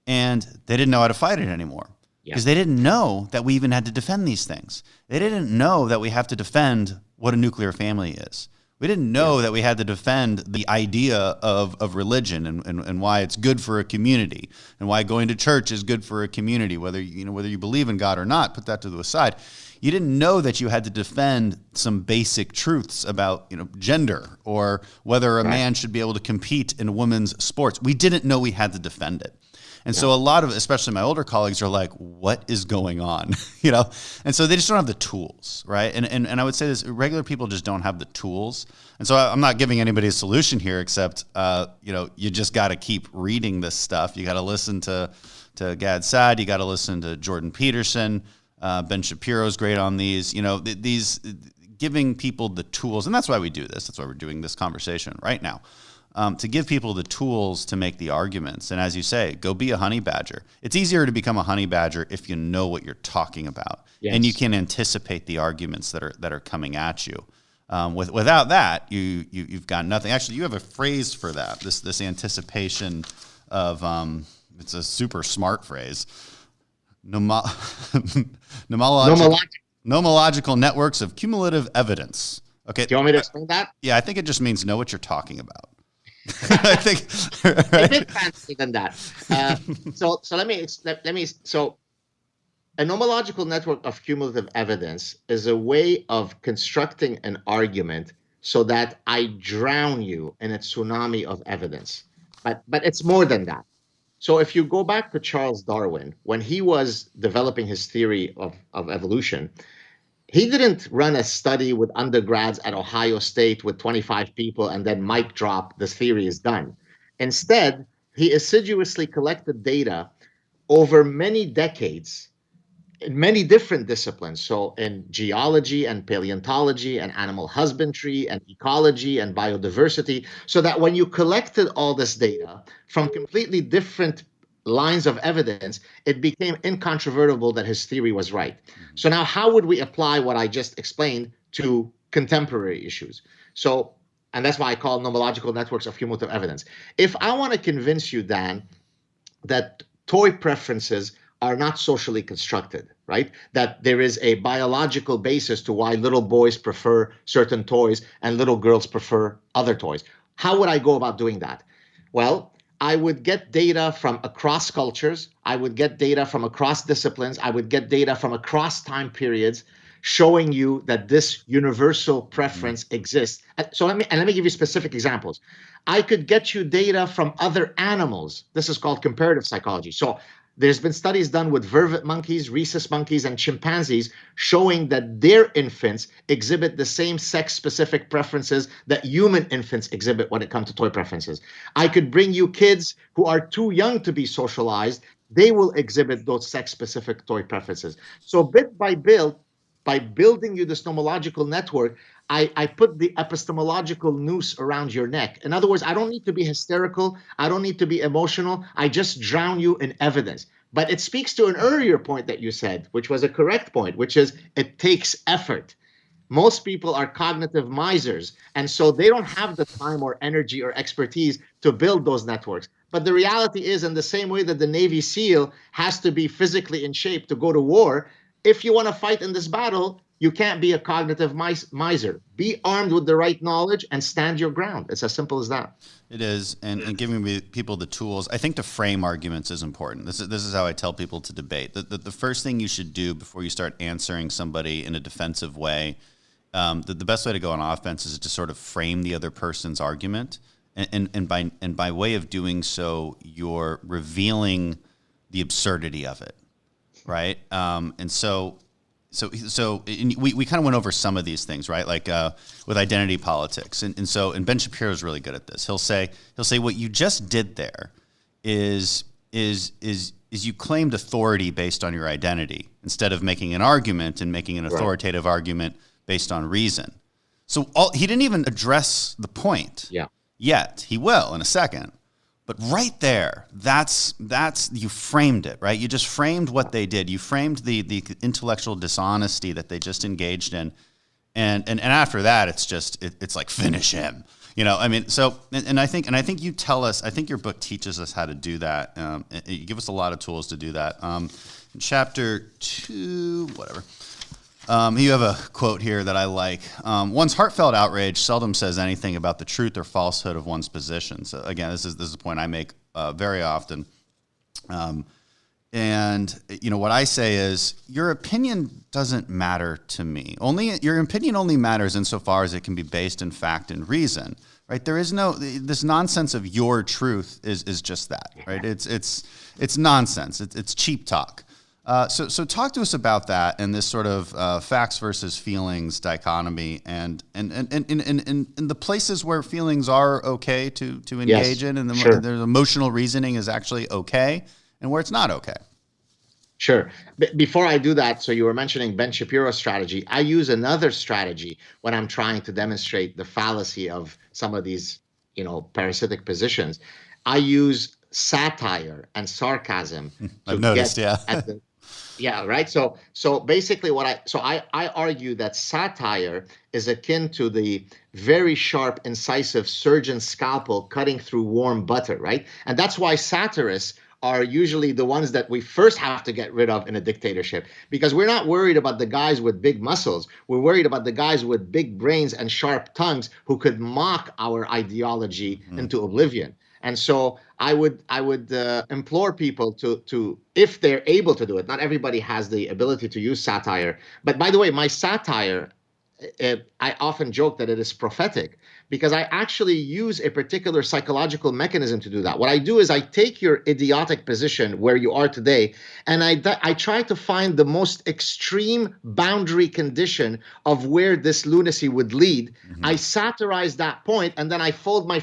and they didn't know how to fight it anymore, because they didn't know that we even had to defend these things. They didn't know that we have to defend what a nuclear family is. We didn't know that we had to defend the idea of religion and why it's good for a community, and why going to church is good for a community, whether you believe in God or not. Put that to the side. You didn't know that you had to defend some basic truths about, gender or whether a man should be able to compete in women's sports. We didn't know we had to defend it. And so a lot of, especially my older colleagues, are like, what is going on? And so they just don't have the tools, right? And I would say this, regular people just don't have the tools. And so I'm not giving anybody a solution here, except, you just got to keep reading this stuff. You got to listen to Gad Saad. You got to listen to Jordan Peterson. Ben Shapiro's great on these, these giving people the tools. And that's why we do this. That's why we're doing this conversation right now. To give people the tools to make the arguments. And as you say, go be a honey badger. It's easier to become a honey badger if you know what you're talking about. Yes. And you can anticipate the arguments that are coming at you. Without that, you've got nothing. Actually, you have a phrase for that, this anticipation of, it's a super smart phrase, nomological networks of cumulative evidence. Okay. Do you want me to explain that? Yeah, I think it just means know what you're talking about. I think right? A bit fancy than that. So let me. So a nomological network of cumulative evidence is a way of constructing an argument so that I drown you in a tsunami of evidence. But it's more than that. So if you go back to Charles Darwin, when he was developing his theory of evolution, he didn't run a study with undergrads at Ohio State with 25 people and then mic drop, the theory is done. Instead, he assiduously collected data over many decades in many different disciplines. So in geology and paleontology and animal husbandry and ecology and biodiversity, so that when you collected all this data from completely different lines of evidence, it became incontrovertible that his theory was right. So now how would we apply what I just explained to contemporary issues? So, and that's why I call nomological networks of cumulative evidence. If I want to convince you, Dan, that toy preferences are not socially constructed, right? That there is a biological basis to why little boys prefer certain toys and little girls prefer other toys. How would I go about doing that? Well, I would get data from across cultures. I would get data from across disciplines. I would get data from across time periods showing you that this universal preference exists. So let me give you specific examples. I could get you data from other animals. This is called comparative psychology. So there's been studies done with vervet monkeys, rhesus monkeys, and chimpanzees showing that their infants exhibit the same sex-specific preferences that human infants exhibit when it comes to toy preferences. I could bring you kids who are too young to be socialized. They will exhibit those sex-specific toy preferences. So bit by bit, by building you this nomological network, I put the epistemological noose around your neck. In other words, I don't need to be hysterical. I don't need to be emotional. I just drown you in evidence. But it speaks to an earlier point that you said, which was a correct point, which is it takes effort. Most people are cognitive misers, and so they don't have the time or energy or expertise to build those networks. But the reality is, in the same way that the Navy SEAL has to be physically in shape to go to war, if you want to fight in this battle, you can't be a cognitive miser. Be armed with the right knowledge and stand your ground. It's as simple as that. It is, and giving people the tools. I think to frame arguments is important. This is how I tell people to debate. The first thing you should do before you start answering somebody in a defensive way, the best way to go on offense is to sort of frame the other person's argument, and by way of doing so, you're revealing the absurdity of it, right? So we kind of went over some of these things, right? Like with identity politics, and Ben Shapiro is really good at this. He'll say what you just did there is you claimed authority based on your identity instead of making an argument and making an authoritative argument based on reason. So he didn't even address the point. Yeah. Yet he will in a second. But right there, that's you framed it, right? You just framed what they did. You framed the intellectual dishonesty that they just engaged in, and after that, it's like finish him, I mean, so and I think you tell us. I think your book teaches us how to do that. You give us a lot of tools to do that. In chapter 2, whatever. You have a quote here that I like. One's heartfelt outrage seldom says anything about the truth or falsehood of one's position. So again, this is a point I make very often. And, what I say is your opinion doesn't matter to me. Your opinion only matters insofar as it can be based in fact and reason, right? There is this nonsense of your truth is just that, right? It's nonsense. It's cheap talk. So talk to us about that and this sort of facts versus feelings dichotomy and the places where feelings are okay to engage in, and there's emotional reasoning is actually okay, and where it's not okay. Sure. Before I do that, so you were mentioning Ben Shapiro's strategy. I use another strategy when I'm trying to demonstrate the fallacy of some of these, parasitic positions. I use satire and sarcasm. I've noticed, Yeah, right. So basically I argue that satire is akin to the very sharp, incisive surgeon's scalpel cutting through warm butter, right? And that's why satirists are usually the ones that we first have to get rid of in a dictatorship, because we're not worried about the guys with big muscles. We're worried about the guys with big brains and sharp tongues who could mock our ideology into oblivion. And so I would implore people to, if they're able to do it, not everybody has the ability to use satire. But by the way, my satire, I often joke that it is prophetic, because I actually use a particular psychological mechanism to do that. What I do is I take your idiotic position where you are today, and I try to find the most extreme boundary condition of where this lunacy would lead. Mm-hmm. I satirize that point, and then I fold my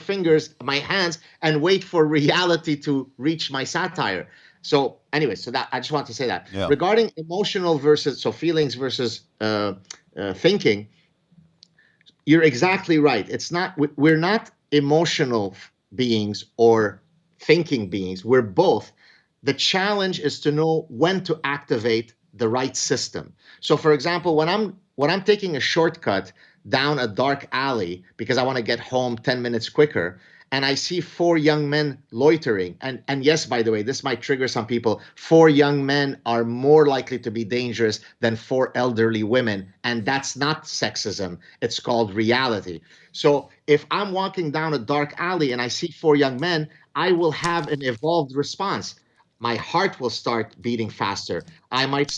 hands, and wait for reality to reach my satire. So anyway, that I just want to say that. Yeah. Regarding emotional feelings versus thinking, you're exactly right. We're not emotional beings or thinking beings. We're both. The challenge is to know when to activate the right system. So for example, when I'm taking a shortcut down a dark alley because I want to get home 10 minutes quicker, and I see 4 young men loitering. And yes, by the way, this might trigger some people. 4 young men are more likely to be dangerous than 4 elderly women. And that's not sexism. It's called reality. So if I'm walking down a dark alley and I see 4 young men, I will have an evolved response. My heart will start beating faster. I might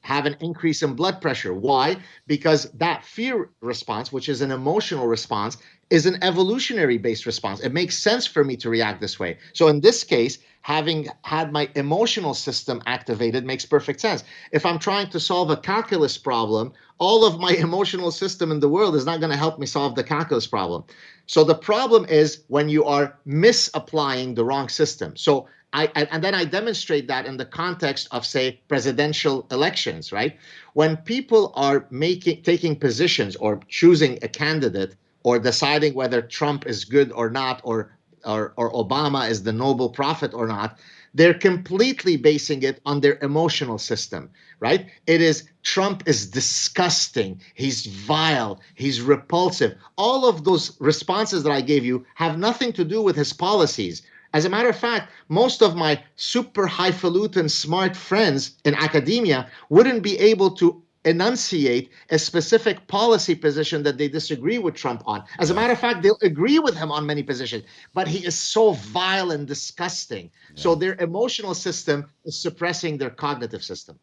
have an increase in blood pressure. Why? Because that fear response, which is an emotional response, is an evolutionary-based response. It makes sense for me to react this way. So in this case, having had my emotional system activated makes perfect sense. If I'm trying to solve a calculus problem, all of my emotional system in the world is not going to help me solve the calculus problem. So the problem is when you are misapplying the wrong system. So and then I demonstrate that in the context of, say, presidential elections, right? When people are taking positions or choosing a candidate or deciding whether Trump is good or not, or Obama is the noble prophet or not, they're completely basing it on their emotional system, right? It is Trump is disgusting, he's vile, he's repulsive. All of those responses that I gave you have nothing to do with his policies. As a matter of fact, most of my super highfalutin smart friends in academia wouldn't be able to enunciate a specific policy position that they disagree with Trump on. As a matter of fact, they'll agree with him on many positions, but he is so vile and disgusting. Yeah. So their emotional system is suppressing their cognitive system.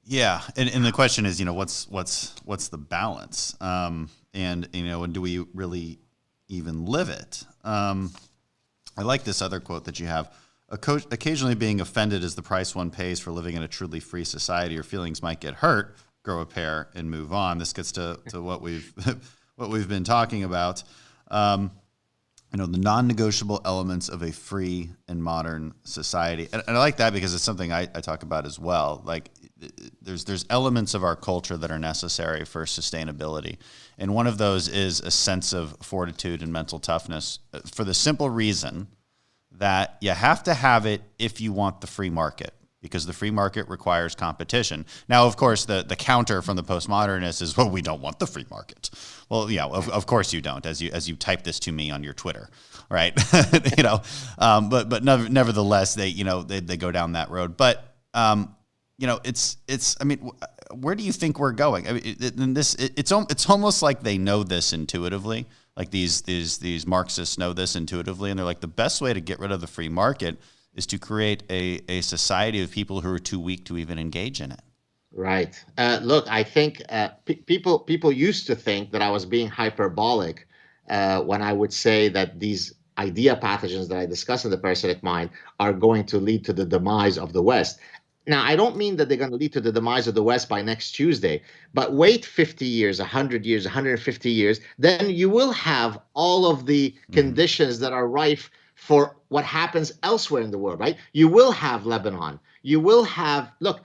Yeah, and the question is, what's the balance? And do we really even live it? I like this other quote that you have. Occasionally being offended is the price one pays for living in a truly free society. Your feelings might get hurt, grow a pair, and move on. This gets to what we've been talking about. The non-negotiable elements of a free and modern society. And I like that because it's something I talk about as well. Like there's elements of our culture that are necessary for sustainability. And one of those is a sense of fortitude and mental toughness for the simple reason that you have to have it if you want the free market, because the free market requires competition. Now, of course, the counter from the postmodernists is, well, we don't want the free market. Well, yeah, of course you don't, as you type this to me on your Twitter, right? But nevertheless, they go down that road. But it's. I mean, where do you think we're going? I mean, it's almost like they know this intuitively. Like these Marxists know this intuitively, and they're like, the best way to get rid of the free market is to create a society of people who are too weak to even engage in it. Right. Look, I think people used to think that I was being hyperbolic when I would say that these idea pathogens that I discuss in the parasitic mind are going to lead to the demise of the West. Now, I don't mean that they're going to lead to the demise of the West by next Tuesday, but wait 50 years, 100 years, 150 years, then you will have all of the conditions that are rife for what happens elsewhere in the world, right? You will have Lebanon. You will have, look,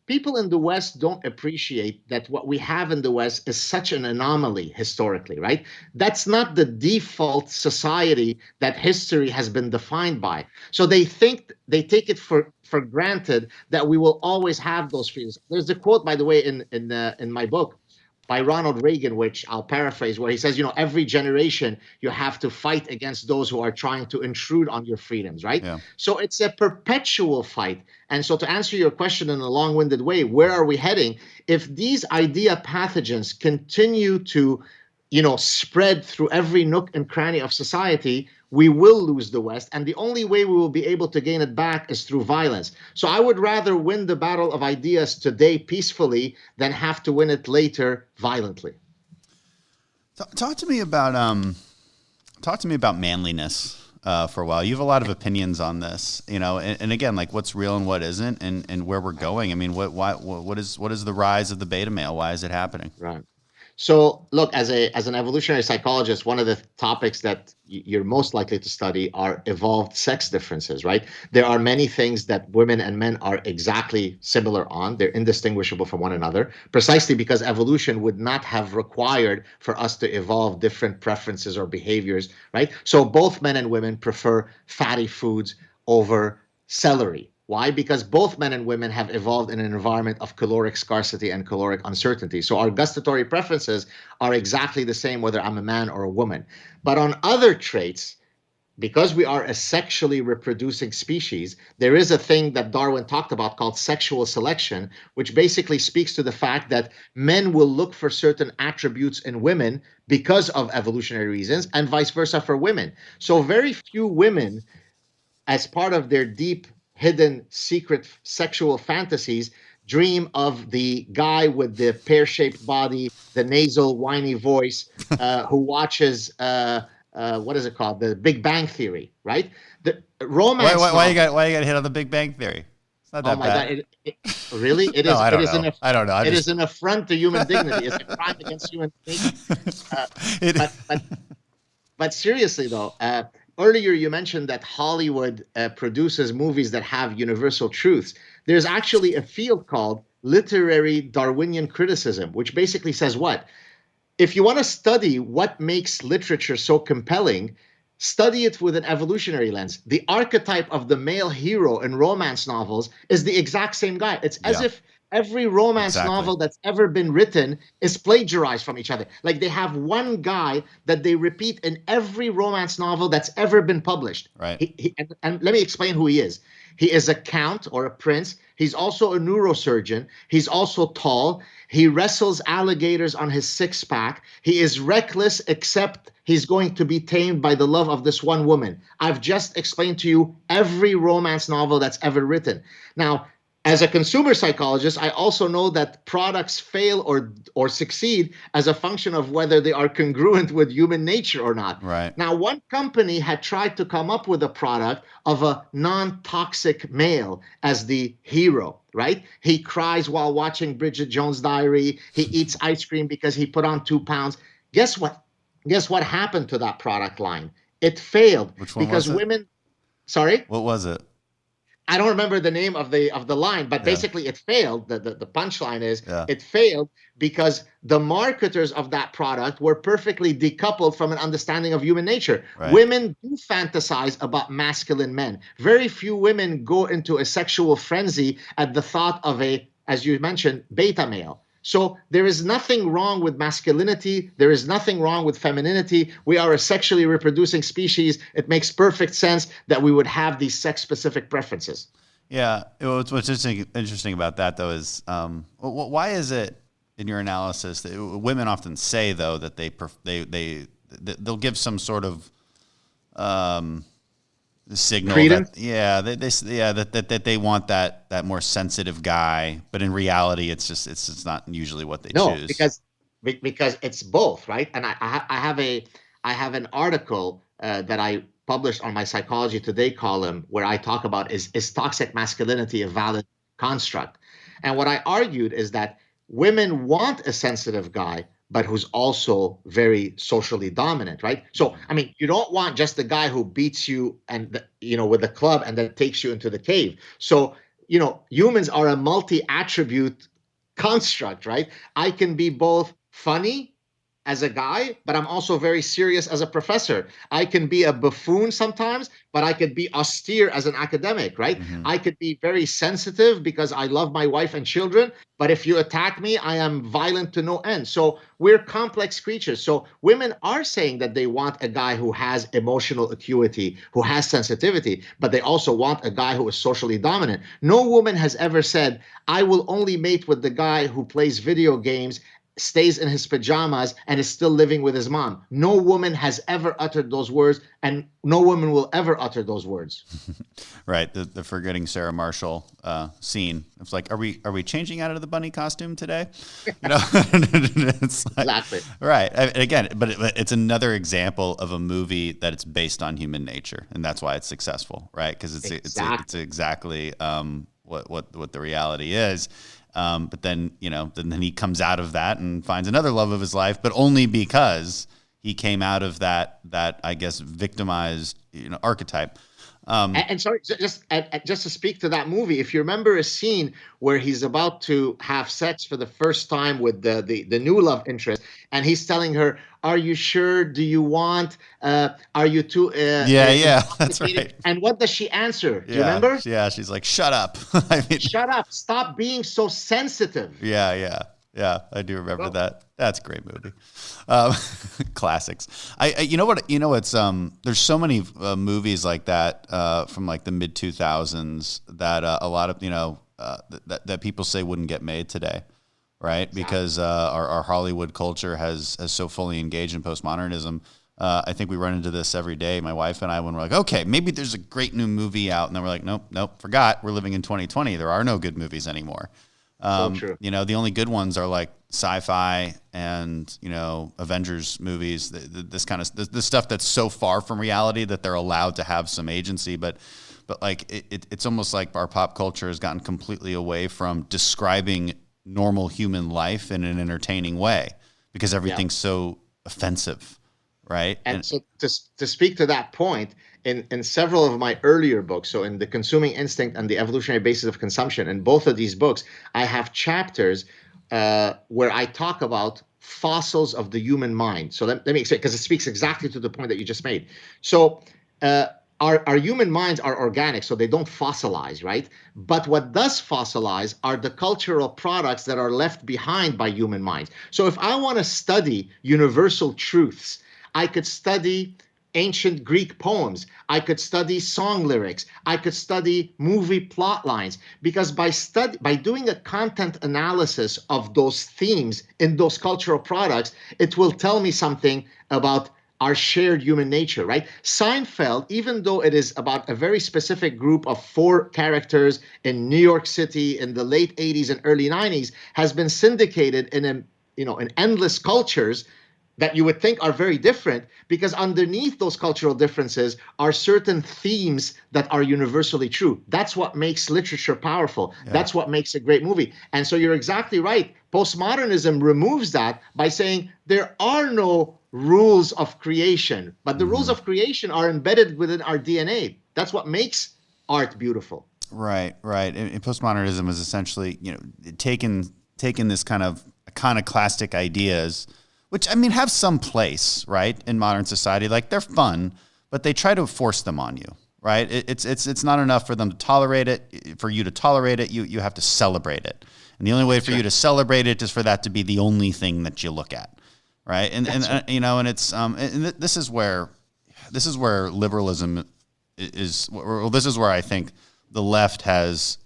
people in the West don't appreciate that what we have in the West is such an anomaly historically, right? That's not the default society that history has been defined by. So they take it for granted that we will always have those freedoms. There's a quote, by the way, in my book by Ronald Reagan, which I'll paraphrase, where he says, every generation you have to fight against those who are trying to intrude on your freedoms, right? Yeah. So it's a perpetual fight. And so to answer your question in a long-winded way, where are we heading? If these idea pathogens continue to, spread through every nook and cranny of society, we will lose the West. And the only way we will be able to gain it back is through violence. So I would rather win the battle of ideas today peacefully than have to win it later violently. Talk to me about manliness for a while. You have a lot of opinions on this, and again, like what's real and what isn't, and where we're going. I mean, what is the rise of the beta male? Why is it happening? Right. So look, as an evolutionary psychologist, one of the topics that you're most likely to study are evolved sex differences, right? There are many things that women and men are exactly similar on. They're indistinguishable from one another, precisely because evolution would not have required for us to evolve different preferences or behaviors, right? So both men and women prefer fatty foods over celery. Why? Because both men and women have evolved in an environment of caloric scarcity and caloric uncertainty. So our gustatory preferences are exactly the same whether I'm a man or a woman. But on other traits, because we are a sexually reproducing species, there is a thing that Darwin talked about called sexual selection, which basically speaks to the fact that men will look for certain attributes in women because of evolutionary reasons, and vice versa for women. So very few women, as part of their deep hidden secret sexual fantasies, dream of the guy with the pear-shaped body, the nasal whiny voice, who watches what is it called, the Big Bang Theory, right? The romance. Why you got hit on the Big Bang Theory? It's not that oh my bad. God! Really? It is. No, I don't it is know. I don't know. It is an affront to human dignity. It's a crime against human dignity. But seriously though. Earlier, you mentioned that Hollywood produces movies that have universal truths. There's actually a field called literary Darwinian criticism, which basically says what? If you want to study what makes literature so compelling, study it with an evolutionary lens. The archetype of the male hero in romance novels is the exact same guy. It's as if every romance novel that's ever been written is plagiarized from each other. Like they have one guy that they repeat in every romance novel that's ever been published. Right. And let me explain who he is. He is a count or a prince. He's also a neurosurgeon. He's also tall. He wrestles alligators on his six-pack. He is reckless, except he's going to be tamed by the love of this one woman. I've just explained to you every romance novel that's ever written. Now, as a consumer psychologist, I also know that products fail or succeed as a function of whether they are congruent with human nature or not. Right. Now, one company had tried to come up with a product of a non-toxic male as the hero, right? He cries while watching Bridget Jones' Diary. He eats ice cream because he put on 2 pounds. Guess what? Guess what happened to that product line? It failed. Which one because was it? women. Sorry? What was it? I don't remember the name of the line, but basically it failed. The punchline is it failed because the marketers of that product were perfectly decoupled from an understanding of human nature. Right. Women do fantasize about masculine men. Very few women go into a sexual frenzy at the thought of a, as you mentioned, beta male. So there is nothing wrong with masculinity. There is nothing wrong with femininity. We are a sexually reproducing species. It makes perfect sense that we would have these sex-specific preferences. Yeah. What's interesting about that, though, is why is it in your analysis that women often say, though, that they'll give some sort of the signal Credence? that they want that more sensitive guy, but in reality, it's not usually what they No, choose. because it's both, right? And I have an article that I published on my Psychology Today column where I talk about is toxic masculinity a valid construct? And what I argued is that women want a sensitive guy, but who's also very socially dominant, right? So, I mean, you don't want just the guy who beats you and with a club and then takes you into the cave. So, humans are a multi-attribute construct, right? I can be both funny as a guy, but I'm also very serious as a professor. I can be a buffoon sometimes, but I could be austere as an academic, right? I could be very sensitive because I love my wife and children, but if you attack me, I am violent to no end. So we're complex creatures. So women are saying that they want a guy who has emotional acuity, who has sensitivity, but they also want a guy who is socially dominant. No woman has ever said, I will only mate with the guy who plays video games, stays in his pajamas, and is still living with his mom. No woman has ever uttered those words, and no woman will ever utter those words. Right. The forgetting Sarah Marshall scene. It's like, are we changing out of the bunny costume today? It's like, Exactly. Right. Again, but it's another example of a movie that it's based on human nature, and that's why it's successful, right? Because it's exactly what the reality is. But then, then he comes out of that and finds another love of his life, but only because he came out of that I guess, victimized, archetype. And sorry, just to speak to that movie, if you remember a scene where he's about to have sex for the first time with the new love interest, and he's telling her, "Are you sure? Do you want? Are you too?" That's right. And what does she answer? Do you remember? Yeah, she's like, "Shut up!" Shut up! Stop being so sensitive. Yeah. I do remember that. That's a great movie. Classics. There's so many movies like that from like the mid 2000s that a lot of that people say wouldn't get made today, right? Exactly. Because our Hollywood culture has so fully engaged in postmodernism. I think we run into this every day, my wife and I, when we're like, okay, maybe there's a great new movie out, and then we're like, nope, forgot. We're living in 2020. There are no good movies anymore. So true. The only good ones are like sci-fi and Avengers movies. This kind of the stuff that's so far from reality that they're allowed to have some agency. But like it's almost like our pop culture has gotten completely away from describing normal human life in an entertaining way because everything's so offensive, right? And so to speak to that point, in several of my earlier books, so in The Consuming Instinct and The Evolutionary Basis of Consumption, in both of these books, I have chapters where I talk about fossils of the human mind. So let me explain, because it speaks exactly to the point that you just made. So our human minds are organic, so they don't fossilize, right? But what does fossilize are the cultural products that are left behind by human minds. So if I want to study universal truths, I could study ancient Greek poems. I could study song lyrics. I could study movie plot lines, because by doing a content analysis of those themes in those cultural products, it will tell me something about our shared human nature, right? Seinfeld, even though it is about a very specific group of 4 characters in New York City in the late 80s and early 90s, has been syndicated in endless cultures that you would think are very different, because underneath those cultural differences are certain themes that are universally true. That's what makes literature powerful. Yeah. That's what makes a great movie. And so you're exactly right. Postmodernism removes that by saying there are no rules of creation, but the rules of creation are embedded within our DNA. That's what makes art beautiful. Right. And postmodernism is essentially, taking this kind of iconoclastic ideas, which, have some place, right, in modern society. Like, they're fun, but they try to force them on you, right? It's not enough for them to tolerate it. For you to tolerate it, you have to celebrate it. And the only way for you to celebrate it is for that to be the only thing that you look at, right? And it's this is where liberalism is. Well, this is where I think the left has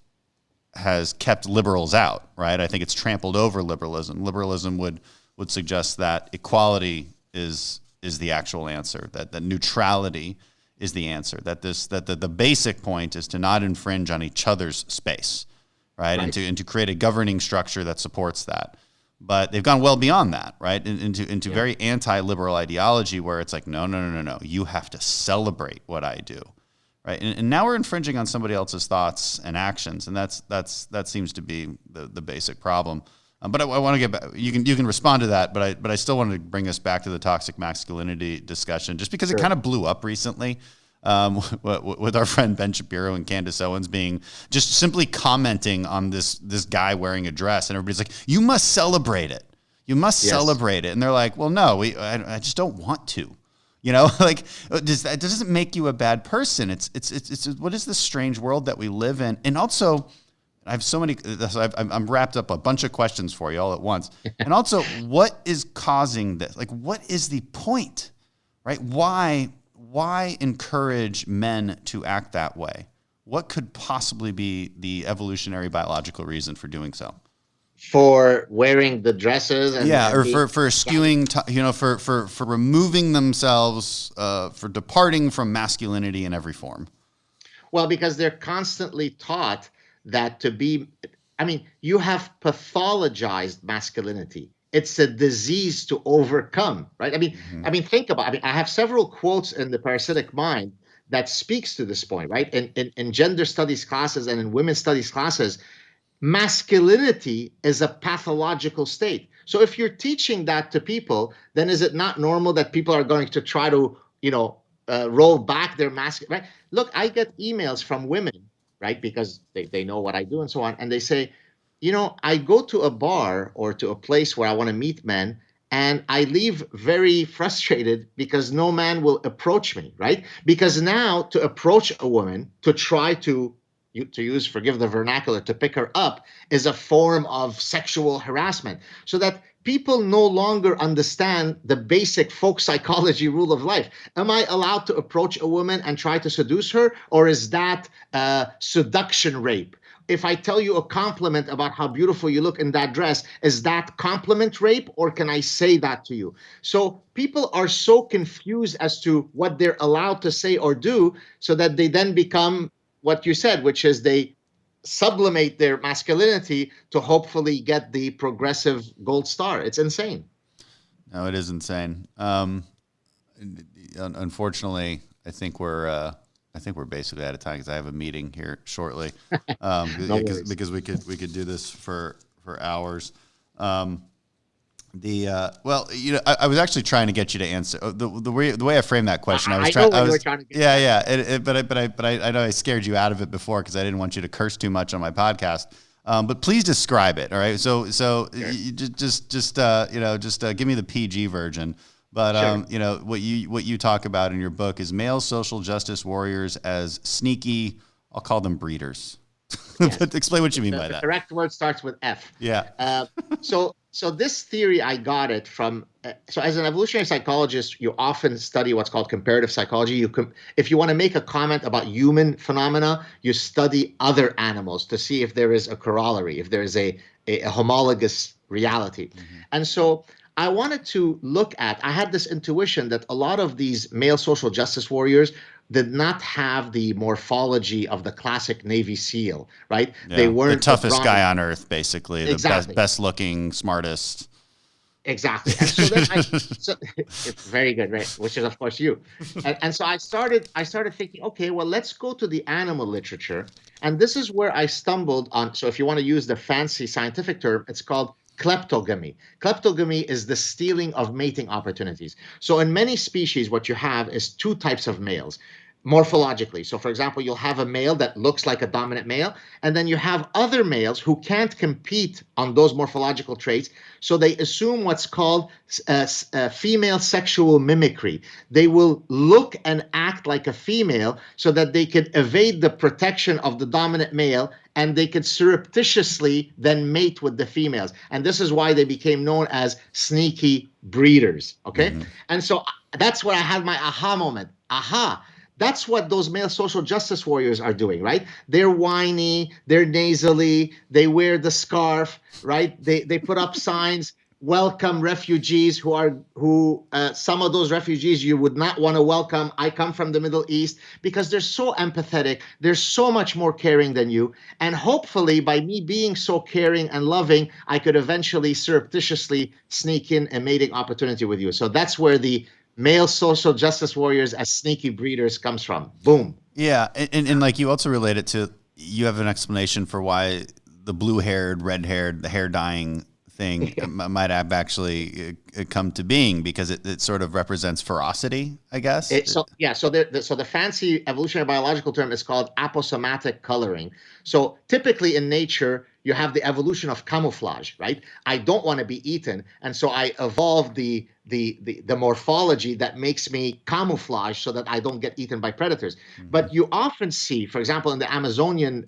kept liberals out, right? I think it's trampled over liberalism. Liberalism would suggest that equality is the actual answer, that neutrality is the answer. That the basic point is to not infringe on each other's space, right? And to create a governing structure that supports that. But they've gone well beyond that, right? Into very anti-liberal ideology where it's like, no. You have to celebrate what I do, right? And now we're infringing on somebody else's thoughts and actions, and that seems to be the basic problem. But I want to get back. You can respond to that, but I still wanted to bring us back to the toxic masculinity discussion, just because it kind of blew up recently. With our friend Ben Shapiro and Candace Owens being just simply commenting on this guy wearing a dress, and everybody's like, "You must celebrate it. You must celebrate it." And they're like, "Well, no, I just don't want to." Like, that doesn't make you a bad person. It's what is this strange world that we live in? And also, I have so many. I'm wrapped up a bunch of questions for you all at once. And also, what is causing this? Like, what is the point? Right? Why encourage men to act that way? What could possibly be the evolutionary biological reason for doing so? For wearing the dresses, and for skewing, for removing themselves, for departing from masculinity in every form. Well, because they're constantly taught that you have pathologized masculinity. It's a disease to overcome, right? Think about it. I have several quotes in the Parasitic Mind that speaks to this point, right? In gender studies classes and in women's studies classes, masculinity is a pathological state. So if you're teaching that to people, then is it not normal that people are going to try to, roll back their masculinity, right? Look, I get emails from women, right? Because they know what I do and so on. And they say, I go to a bar or to a place where I want to meet men, and I leave very frustrated because no man will approach me, right? Because now to approach a woman, to try to use, forgive the vernacular, to pick her up is a form of sexual harassment. So that people no longer understand the basic folk psychology rule of life. Am I allowed to approach a woman and try to seduce her, or is that seduction rape? If I tell you a compliment about how beautiful you look in that dress, is that compliment rape, or can I say that to you? So people are so confused as to what they're allowed to say or do, so that they then become what you said, which is they sublimate their masculinity to hopefully get the progressive gold star. It's insane. No, it is insane. Unfortunately, I think we're basically out of time because I have a meeting here shortly. Because we could do this for hours. I was actually trying to get you to answer the way I framed that question. I know I scared you out of it before because I didn't want you to curse too much on my podcast. But please describe it. All right. So you just give me the PG version. But sure. What you talk about in your book is male social justice warriors as sneaky. I'll call them breeders. Yes. But explain what you mean by that. The correct word starts with F. Yeah. So this theory, I got it from. So as an evolutionary psychologist, you often study what's called comparative psychology. If you want to make a comment about human phenomena, you study other animals to see if there is a corollary, if there is a homologous reality. Mm-hmm. And so I wanted to look at, I had this intuition that a lot of these male social justice warriors did not have the morphology of the classic Navy SEAL, right? Yeah, they weren't the toughest guy on earth, basically. Exactly. The best looking, smartest. Exactly. And so then it's very good, right? Which is, of course, you. And so I started thinking, okay, well, let's go to the animal literature. And this is where I stumbled on. So if you want to use the fancy scientific term, it's called kleptogamy. Kleptogamy is the stealing of mating opportunities. So in many species, what you have is two types of males. Morphologically. So for example, you'll have a male that looks like a dominant male, and then you have other males who can't compete on those morphological traits. So they assume what's called female sexual mimicry. They will look and act like a female so that they could evade the protection of the dominant male, and they could surreptitiously then mate with the females. And this is why they became known as sneaky breeders. Okay. Mm-hmm. And so that's where I had my aha moment. Aha. That's what those male social justice warriors are doing, right? They're whiny, they're nasally, they wear the scarf, right? They put up signs, welcome refugees who some of those refugees you would not want to welcome. I come from the Middle East, because they're so empathetic. They're so much more caring than you. And hopefully by me being so caring and loving, I could eventually surreptitiously sneak in a mating opportunity with you. So that's where the male social justice warriors as sneaky breeders comes from. Boom. Yeah. And like you also relate it to, you have an explanation for why the blue-haired, red-haired, the hair dyeing thing might have actually come to being, because it sort of represents ferocity, I guess. So the fancy evolutionary biological term is called aposomatic coloring. So typically in nature, you have the evolution of camouflage, right? I don't want to be eaten, and so I evolved the morphology that makes me camouflage so that I don't get eaten by predators. But you often see, for example, in the Amazonian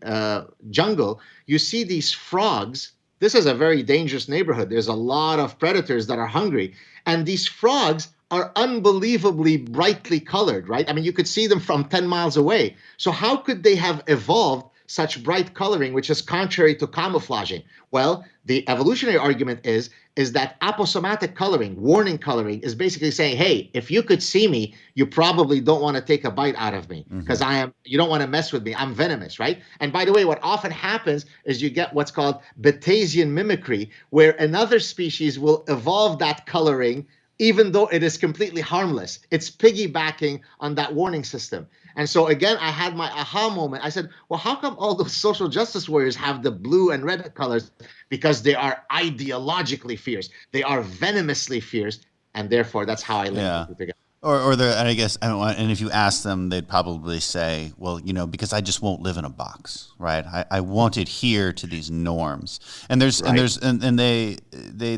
jungle, you see these frogs. This is a very dangerous neighborhood. There's a lot of predators that are hungry, and these frogs are unbelievably brightly colored, right? I mean, you could see them from 10 miles away. So how could they have evolved such bright coloring, which is contrary to camouflaging? Well, the evolutionary argument is that aposomatic coloring, warning coloring, is basically saying, hey, if you could see me, you probably don't want to take a bite out of me, because you don't want to mess with me. I'm venomous, right? And by the way, what often happens is you get what's called Batesian mimicry, where another species will evolve that coloring even though it is completely harmless. It's piggybacking on that warning system. And so again, I had my aha moment. I said, well, how come all those social justice warriors have the blue and red colors? Because they are ideologically fierce. They are venomously fierce. And therefore, that's how I linked it together. Or and I guess, and if you ask them, they'd probably say, well, because I just won't live in a box, right? I won't adhere to these norms. And they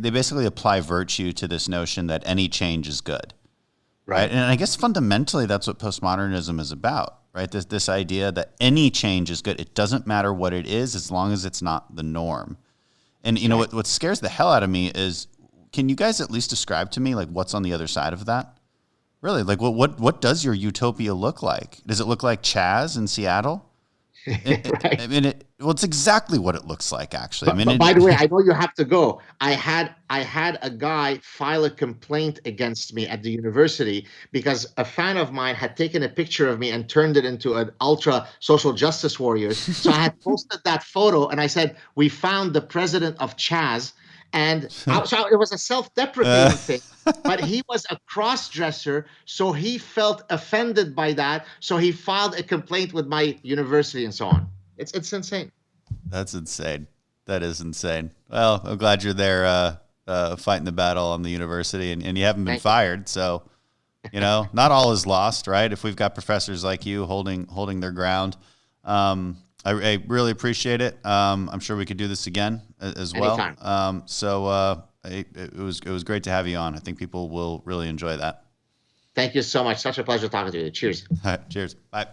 basically apply virtue to this notion that any change is good. Right. And I guess fundamentally that's what postmodernism is about, right? This idea that any change is good. It doesn't matter what it is as long as it's not the norm. And you know what scares the hell out of me is, can you guys at least describe to me like what's on the other side of that? Really? Like what does your utopia look like? Does it look like Chaz in Seattle? Right. I mean, it's exactly what it looks like, actually. But by the way, I know you have to go. I had a guy file a complaint against me at the university because a fan of mine had taken a picture of me and turned it into an ultra social justice warrior. So I had posted that photo and I said, we found the president of Chaz. And so it was a self-deprecating thing, but he was a cross-dresser, so he felt offended by that. So he filed a complaint with my university and so on. It's insane. That's insane. That is insane. Well, I'm glad you're there fighting the battle on the university, and you haven't been fired. So, not all is lost, right? If we've got professors like you holding their ground. I really appreciate it. I'm sure we could do this again as well. Anytime. It was great to have you on. I think people will really enjoy that. Thank you so much. Such a pleasure talking to you. Cheers. All right, cheers. Bye.